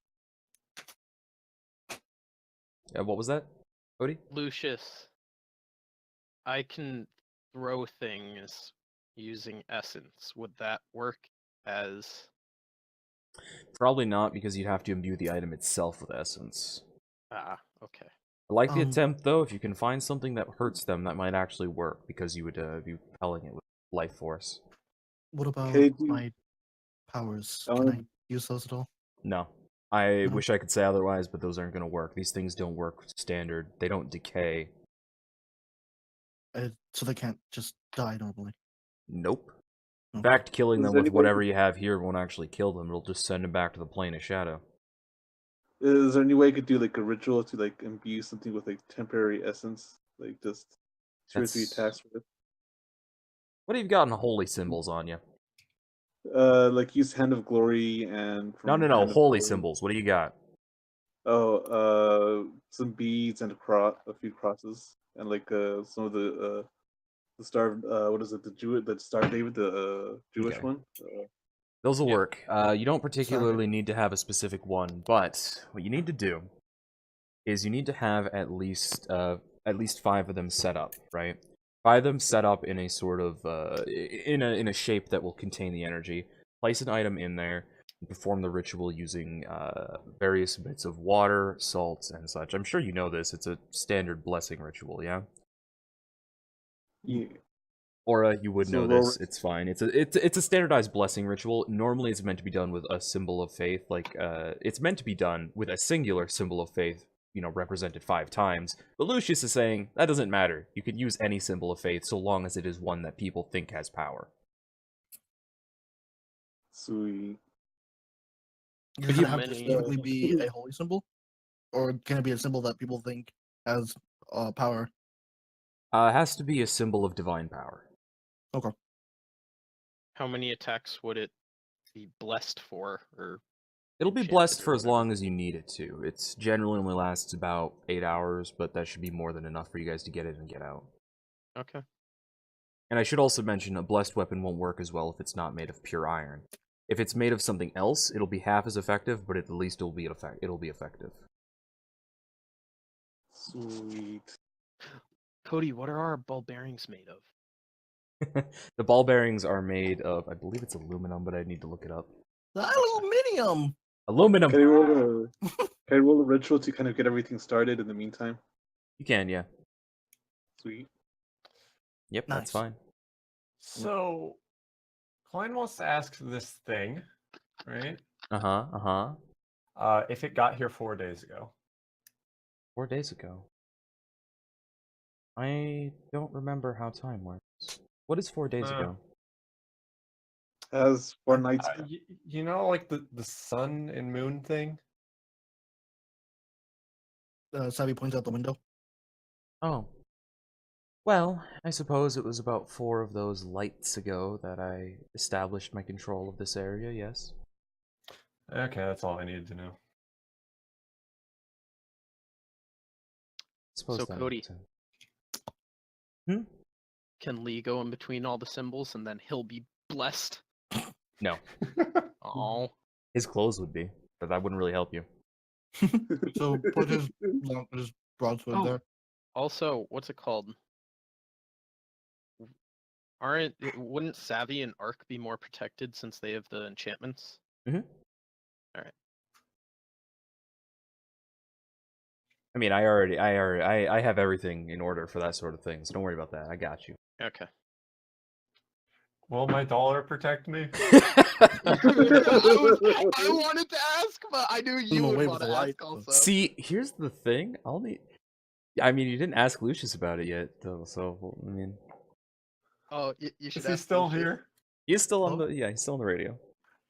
What was that, Cody? Lucius, I can throw things using essence. Would that work as... Probably not, because you'd have to imbue the item itself with essence. Ah, okay. I like the Um, attempt, though. If you can find something that hurts them, that might actually work, because you would be repelling it with life force. What about Okay, do- my powers? I Can wanna- I use those at all? No. I No. wish I could say otherwise, but those aren't going to work. These things don't work standard. They don't decay. So they can't just die normally. Nope. In Okay. fact, killing Is them there with any way- whatever you have here won't actually kill them. It'll just send them back to the plane of shadow. Is there any way I could do like a ritual to like imbue something with like temporary essence, like just 2 or 3 That's- attacks with it? What have you got in holy symbols on you? Like use Hand of Glory and No. Hand of Holy Glory. symbols. What do you got? Oh, some beads and a few crosses, and like some of the star. What is it? The Star of David, the Jewish Okay. one. Those will Yeah. work. You don't particularly need to have a specific one, but what you need to do is you need to have at least 5 of them set up, right? 5 of them set up in a sort of in a shape that will contain the energy. Place an item in there and perform the ritual using various bits of water, salt, and such. I'm sure you know this. It's a standard blessing ritual, yeah. Yeah. Or you would So know roll- this. It's fine. It's a standardized blessing ritual. Normally, it's meant to be done with a symbol of faith. Like it's meant to be done with a singular symbol of faith. Represented 5 times. But Lucius is saying that doesn't matter. You could use any symbol of faith so long as it is one that people think has power. Sweet. Does Could it you have to many- specifically be a holy symbol? Or can it be a symbol that people think has power? It has to be a symbol of divine power. How many attacks would it be blessed for, or It'll be Enchanted blessed or for as whatever. long as you need it to. It's generally only lasts about 8 hours, but that should be more than enough for you guys to get in and get out. okay? And I should also mention a blessed weapon won't work as well if it's not made of pure iron. If it's made of something else, it'll be half as effective, but at least it'll be effective. Sweet. Cody, what are our ball bearings made of? The ball bearings are made of, I believe it's aluminum, but I need to look it up. The aluminium. Aluminum. Can I roll a ritual to kind of get everything started in the meantime? You can, yeah. Sweet. Yep, that's Nice. fine. So, Klein wants to ask this thing, right? If it got here 4 days ago. 4 days ago. I don't remember how time works. What is 4 days ago? As 4 nights. You know, like the sun and moon thing? Savvy points out the window. Oh. Well, I suppose it was about 4 of those lights ago that I established my control of this area, yes. Okay, that's all I needed to know. Suppose So, that Cody. makes sense. Hmm? Can Lee go in between all the symbols and then he'll be blessed? No. Oh, His clothes would be, but that wouldn't really help you. So put his broadsword Oh. there. also, what's it called? Wouldn't Savvy and Arc be more protected since they have the enchantments? I mean, I have everything in order for that sort of thing, so don't worry about that. I got you. Okay. Will my dollar protect me? I wanted to ask, but I knew you No would way want with to the ask light, also. See, here's the thing. I mean, you didn't ask Lucius about it yet, though. So, I mean, Oh, you should Is he ask still Lucius. here? he's still on Oh. he's still on the radio.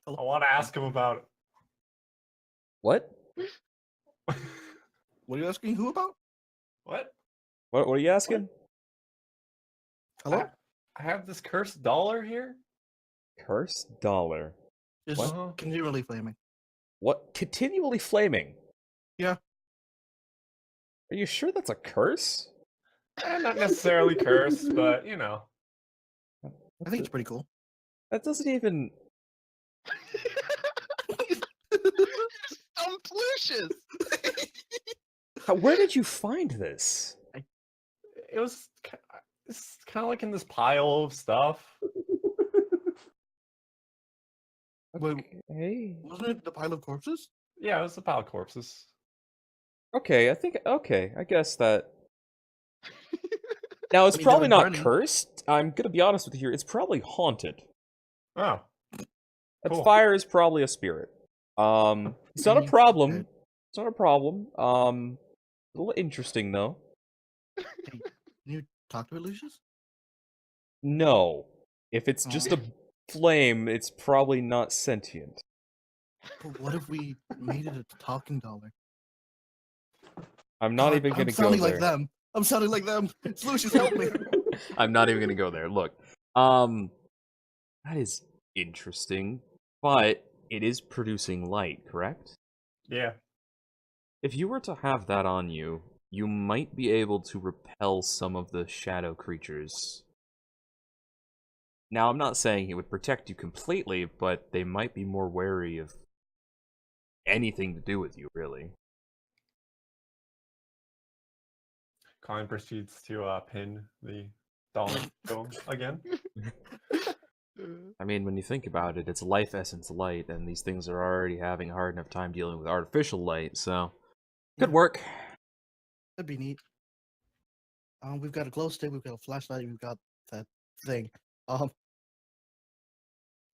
I want to ask him about What? it. What are you asking who about? What? What are you asking? Hello? I have this cursed dollar here? Cursed dollar. It's What? continually flaming. What? Continually flaming. Yeah. Are you sure that's a curse? Not necessarily cursed, but you know. I think it's pretty cool. That doesn't even. Stumped Lucius! Where did you find this? It was it's kind of like in this pile of stuff. Wait, Hey. wasn't it the pile of corpses? Yeah, it was a pile of corpses. Okay, I guess that. Now it's I mean, they probably were not burning. cursed. I'm gonna be honest with you here. It's probably haunted. Oh, That Cool. fire is probably a spirit. It's not a Okay. problem. It's not a problem. A little interesting though. Can you talk to it, Lucius? No. If it's just Aw. a flame, it's probably not sentient. But what if we made it a talking dollar? I'm not God, even I'm gonna go sounding there. like them. I'm sounding like them. It's Lucius, help me. I'm not even gonna go there. Look, that is interesting, but it is producing light, correct? yeah. If you were to have that on you, you might be able to repel some of the shadow creatures. Now, I'm not saying it would protect you completely, but they might be more wary of anything to do with you, really. Klein proceeds to pin the dollar to him again. I mean, when you think about it, it's life essence light, and these things are already having a hard enough time dealing with artificial light, so good work. That'd be neat. We've got a glow stick, we've got a flashlight, we've got that thing.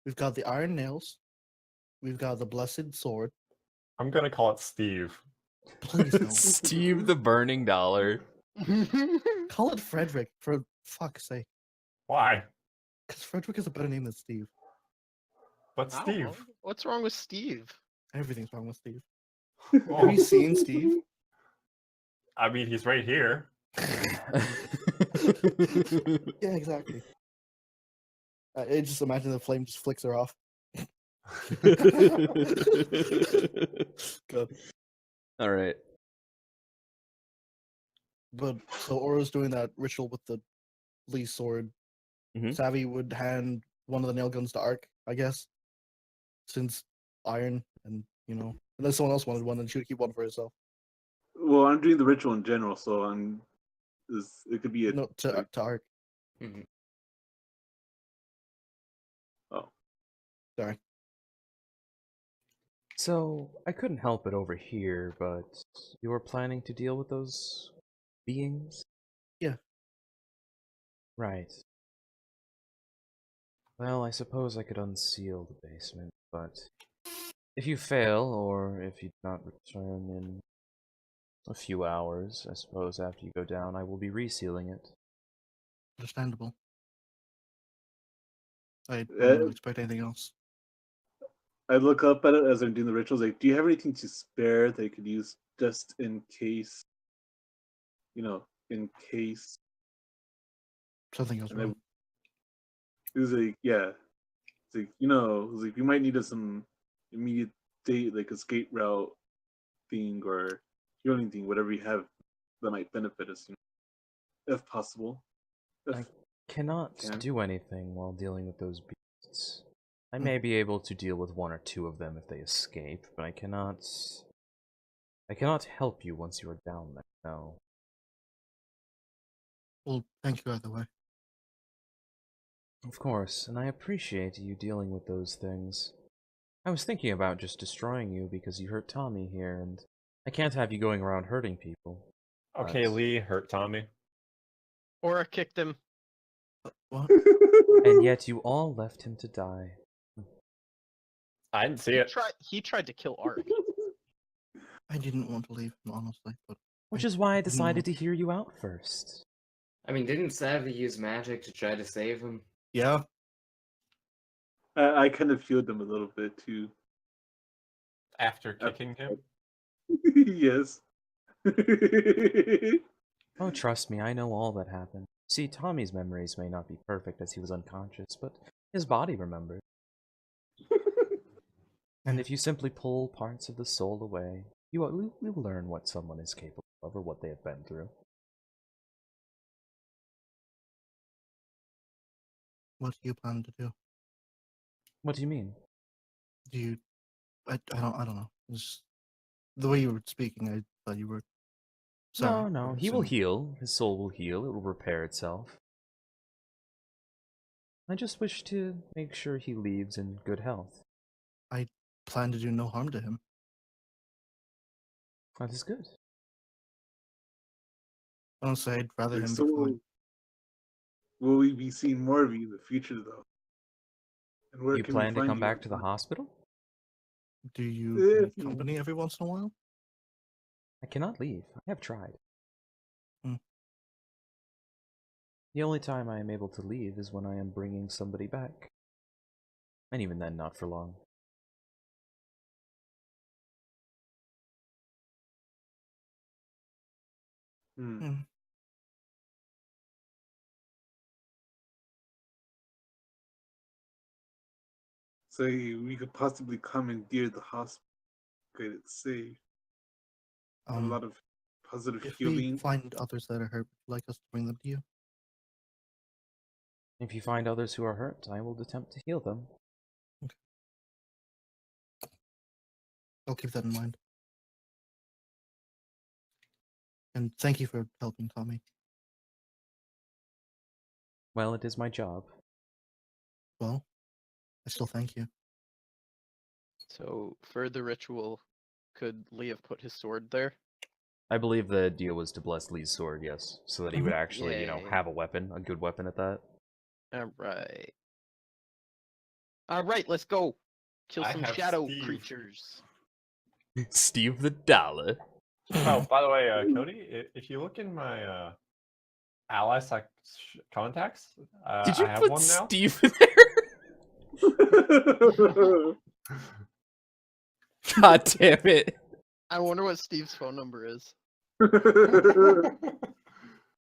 We've got the iron nails. We've got the blessed sword. I'm gonna call it Steve. Please no. Steve the Burning Dollar. Call it Frederick, for fuck's sake. Why? Because Frederick is a better name than Steve. But I don't know. Steve. What's wrong with Steve? Everything's wrong with Steve. Oh, Have you seen Steve? I mean, he's right here. Yeah, exactly. I just imagine the flame just flicks her off. God. All right. But so Aura's doing that ritual with the Lee sword. Mhm. Savvy would hand one of the nail guns to Ark, I guess, since iron, and unless someone else wanted one, then she would keep one for herself. Well, I'm doing the ritual in general, so it could be a. No, to Ark. Mhm. Oh. Sorry. So, I couldn't help it over here, but you were planning to deal with those beings? Yeah. Right. Well, I suppose I could unseal the basement, but if you fail, or if you do not return in a few hours, I suppose after you go down, I will be resealing it. Understandable. I wouldn't Uh, expect anything else. I look up at it as I'm doing the rituals. Like, do you have anything to spare that you could use just in case? In case. Something else And wrong. it was like, yeah, it's like it was like we might need some immediate date, like escape route thing or healing thing, whatever you have that might benefit us, if possible. I cannot can. do anything while dealing with those beasts. I Hmm. may be able to deal with one or two of them if they escape, but I cannot help you once you are down there, no. Well, thank you either way. Of course, and I appreciate you dealing with those things. I was thinking about just destroying you because you hurt Tommy here, and I can't have you going around hurting people. Okay, But- Lee hurt Tommy. Aura kicked him. What? And yet you all left him to die. I didn't see He it. tried to kill Ark. I didn't want to leave him, honestly, but Which is why I didn't decided know. to hear you out first. I mean, didn't Savvy use magic to try to save him? Yeah. I kind of feel them a little bit too. After kicking him. Yes. Oh, trust me, I know all that happened. See, Tommy's memories may not be perfect as he was unconscious, but his body remembered. And if you simply pull parts of the soul away, you will learn what someone is capable of or what they have been through. What do you plan to do? What do you mean? Do you? I don't know. It's the way you were speaking. I thought you were. Sorry. No, for he will assuming. heal. His soul will heal. It will repair itself. I just wish to make sure he leaves in good health. I plan to do no harm to him. That is good. Honestly, I'd rather Like, him so be fine. will we be seeing more of you in the future, though? And where You can we plan to find come you back to the online? hospital? Do you If need company every once in a while? I cannot leave. I have tried. Hmm. The only time I am able to leave is when I am bringing somebody back. And even then, not for long. Hmm. So we could possibly commandeer the hospital, get it saved. A lot of positive If we healing. find others that are hurt, would you like us to bring them to you? If you find others who are hurt, I will attempt to heal them. I'll keep that in mind. And thank you for helping Tommy. Well, it is my job. Well, I still thank you. So for the ritual, could Lee have put his sword there? I believe the deal was to bless Lee's sword, yes, so that he would actually, Yay. have a weapon, a good weapon at that. Alright. Alright, let's go. Kill I some have shadow Steve. creatures. Steve the Dollar. Oh, by the way, Cody, if you look in my allies contacts, Did you I have put one now. Steve in there? God damn it. I wonder what Steve's phone number is.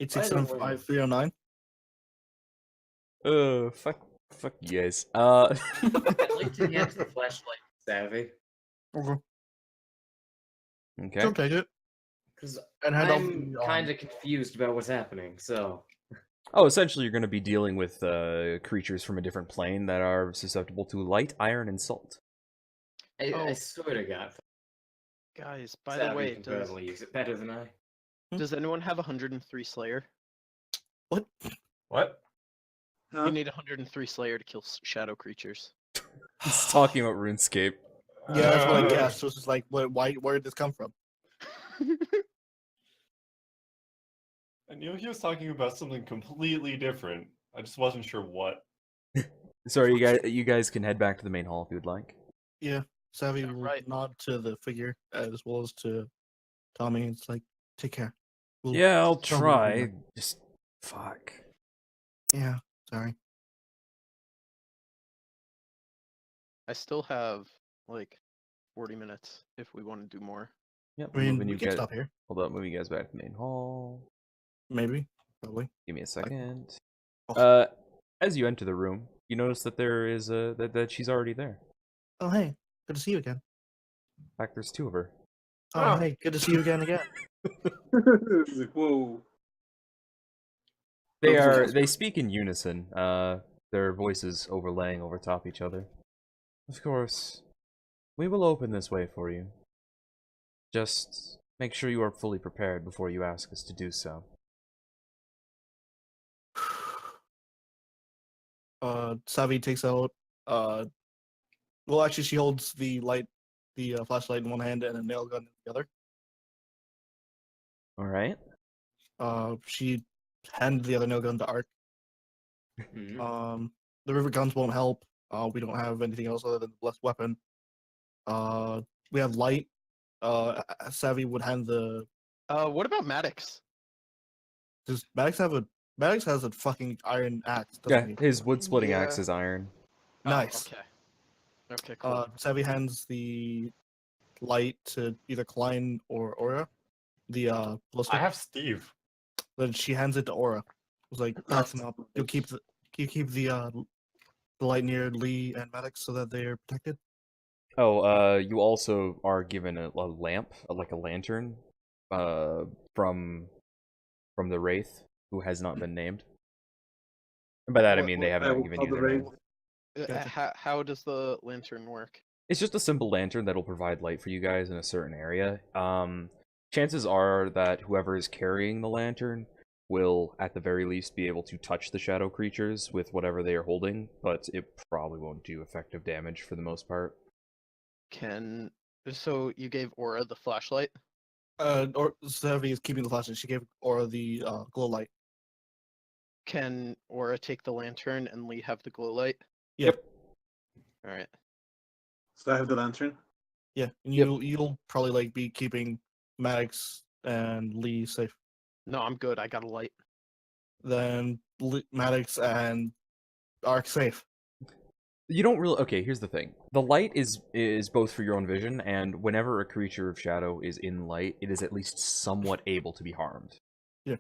8675 309. Fuck you guys. I'd like to get the flashlight, Savvy, Okay. Okay. She'll take it. because And hand over I'm the, kind of confused about what's happening. So Oh, essentially, you're going to be dealing with creatures from a different plane that are susceptible to light, iron, and salt. I Oh. swear to God, Guys, by the Savvy way, can does probably use it better than I. anyone have 103 Slayer? What? What? Huh? You need 103 Slayer to kill shadow creatures. He's talking about RuneScape. Yeah, that's what I guessed. So it's just like, where did this come from? I knew he was talking about something completely different. I just wasn't sure what. Sorry, you guys can head back to the main hall if you would like. Yeah, Savvy Yeah, will right. nod to the figure as well as to Tommy. It's like, take care. We'll Yeah, I'll tell them we'll be try. there. Just fuck. Yeah, sorry. I still have like 40 minutes if we want to do more. Yep. I mean, moving we you can guys. stop here. Hold up, moving you guys back to the main hall. Maybe, probably. Give me a second. Oh. As you enter the room, you notice that there is that she's already there. Oh, hey, good to see you again. In fact, there's two of her. Oh, hey, good to see you again. It's like, whoa. They speak in unison. Their voices overlaying over top each other. Of course, we will open this way for you. Just make sure you are fully prepared before you ask us to do so. Savvy takes out. Well, actually, she holds the flashlight in one hand and a nail gun in the other. All right. She handed the other nail gun to Ark. Mhm. The river guns won't help. We don't have anything else other than the blessed weapon. We have light. Savvy would hand the. What about Maddox? Does Maddox has a fucking iron axe, Yeah, doesn't he? his wood splitting Yeah. axe is iron. Oh, Nice. okay. Okay, cool. Savvy hands the light to either Klein or Aura. The I ballistic. have Steve. Then she hands it to Aura. It was like, pass them up. You keep the light near Lee and Maddox so that they're protected. Oh, you also are given a lamp, like a lantern, from the Wraith, who has not been named. And by that I mean they haven't given you their name. Gotcha. How does the lantern work? It's just a simple lantern that'll provide light for you guys in a certain area. Chances are that whoever is carrying the lantern will, at the very least, be able to touch the shadow creatures with whatever they are holding, but it probably won't do effective damage for the most part. So you gave Aura the flashlight? Or Savvy is keeping the flashlight. She gave Aura the glow light. Can Aura take the lantern and Lee have the glow light? Yeah. Yep. All right. So I have the lantern. Yeah, and Yep. you'll probably like be keeping Maddox and Lee safe. No, I'm good. I got a light. Then Maddox and Ark safe. You don't really. Okay, here's the thing. The light is both for your own vision, and whenever a creature of shadow is in light, it is at least somewhat able to be harmed. Yeah.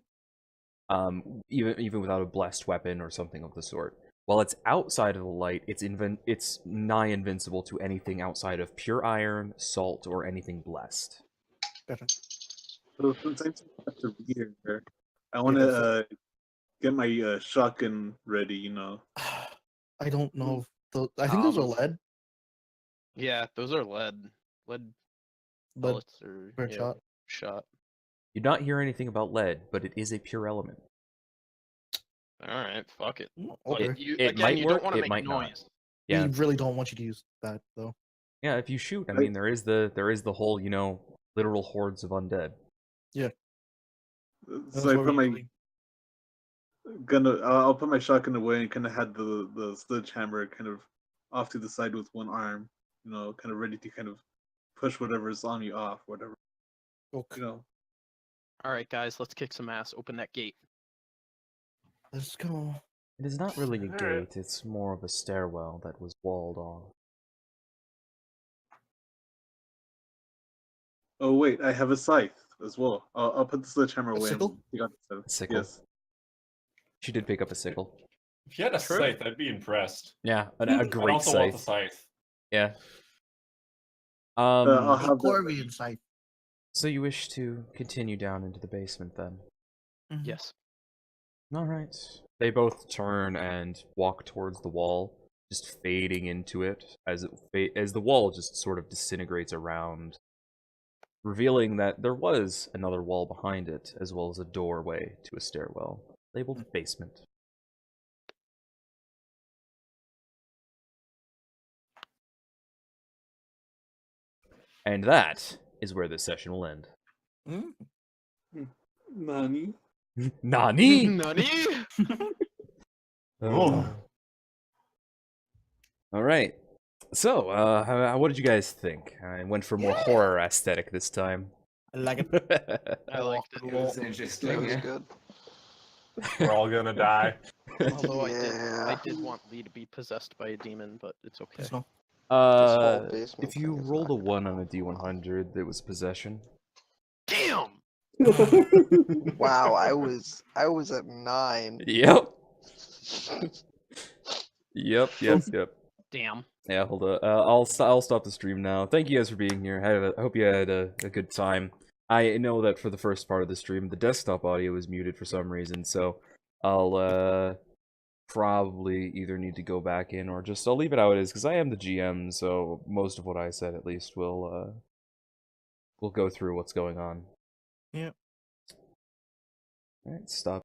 Even without a blessed weapon or something of the sort. While it's outside of the light, it's nigh invincible to anything outside of pure iron, salt, or anything blessed. Gotcha. So since I'm have to be here, I want to get my shotgun ready. You know. I don't know. I think those are lead. Yeah, those are lead. Lead Lead bullets or bird shot. shot. You do not hear anything about lead, but it is a pure element. All right, fuck it. Okay. It might you work, don't want to it make might not. noise. Yeah, We really don't want you to use that though. yeah. If you shoot, I Right. mean, there is the whole literal hordes of undead. That's So I why put we my usually- I'll put my shotgun away and kind of had the sledgehammer kind of off to the side with one arm, kind of ready to kind of push whatever's on me off, whatever, Okay. All right, guys, let's kick some ass. Open that gate. Let's go. It is not really a gate, it's more of a stairwell that was walled off. Oh wait, I have a scythe. as well. I'll put the sledgehammer away. sickle? And take out the stuff. Sickle. Yes. She did pick up a sickle. If you had a True. scythe, I'd be impressed. Yeah, a I'd great also want the scythe. scythe. Yeah. I'll A have that Corby ready. inside. So you wish to continue down into the basement then? Yes. All right. They both turn and walk towards the wall, just fading into it as as the wall just sort of disintegrates around, revealing that there was another wall behind it, as well as a doorway to a stairwell labeled basement. And that is where this session will end. Nani? Nani? Nani? Oh. All right. So, what did you guys think? I went for more horror aesthetic this time. I like it. I liked it. It was That interesting. was Yeah. good. We're all gonna die. Although I Yeah. did want Lee to be possessed by a demon, but it's okay. Please no. whole basement If you thing is rolled not a good. 1 on a D100, it was possession. Damn! Wow, I was at 9. Yep. Yep. Damn. Yeah, hold on. I'll stop the stream now. Thank you guys for being here. I hope you had a good time. I know that for the first part of the stream, the desktop audio was muted for some reason, so I'll probably either need to go back in or just I'll leave it how it is because I am the GM, so most of what I said at least will go through what's going on. Yep. All right, stop.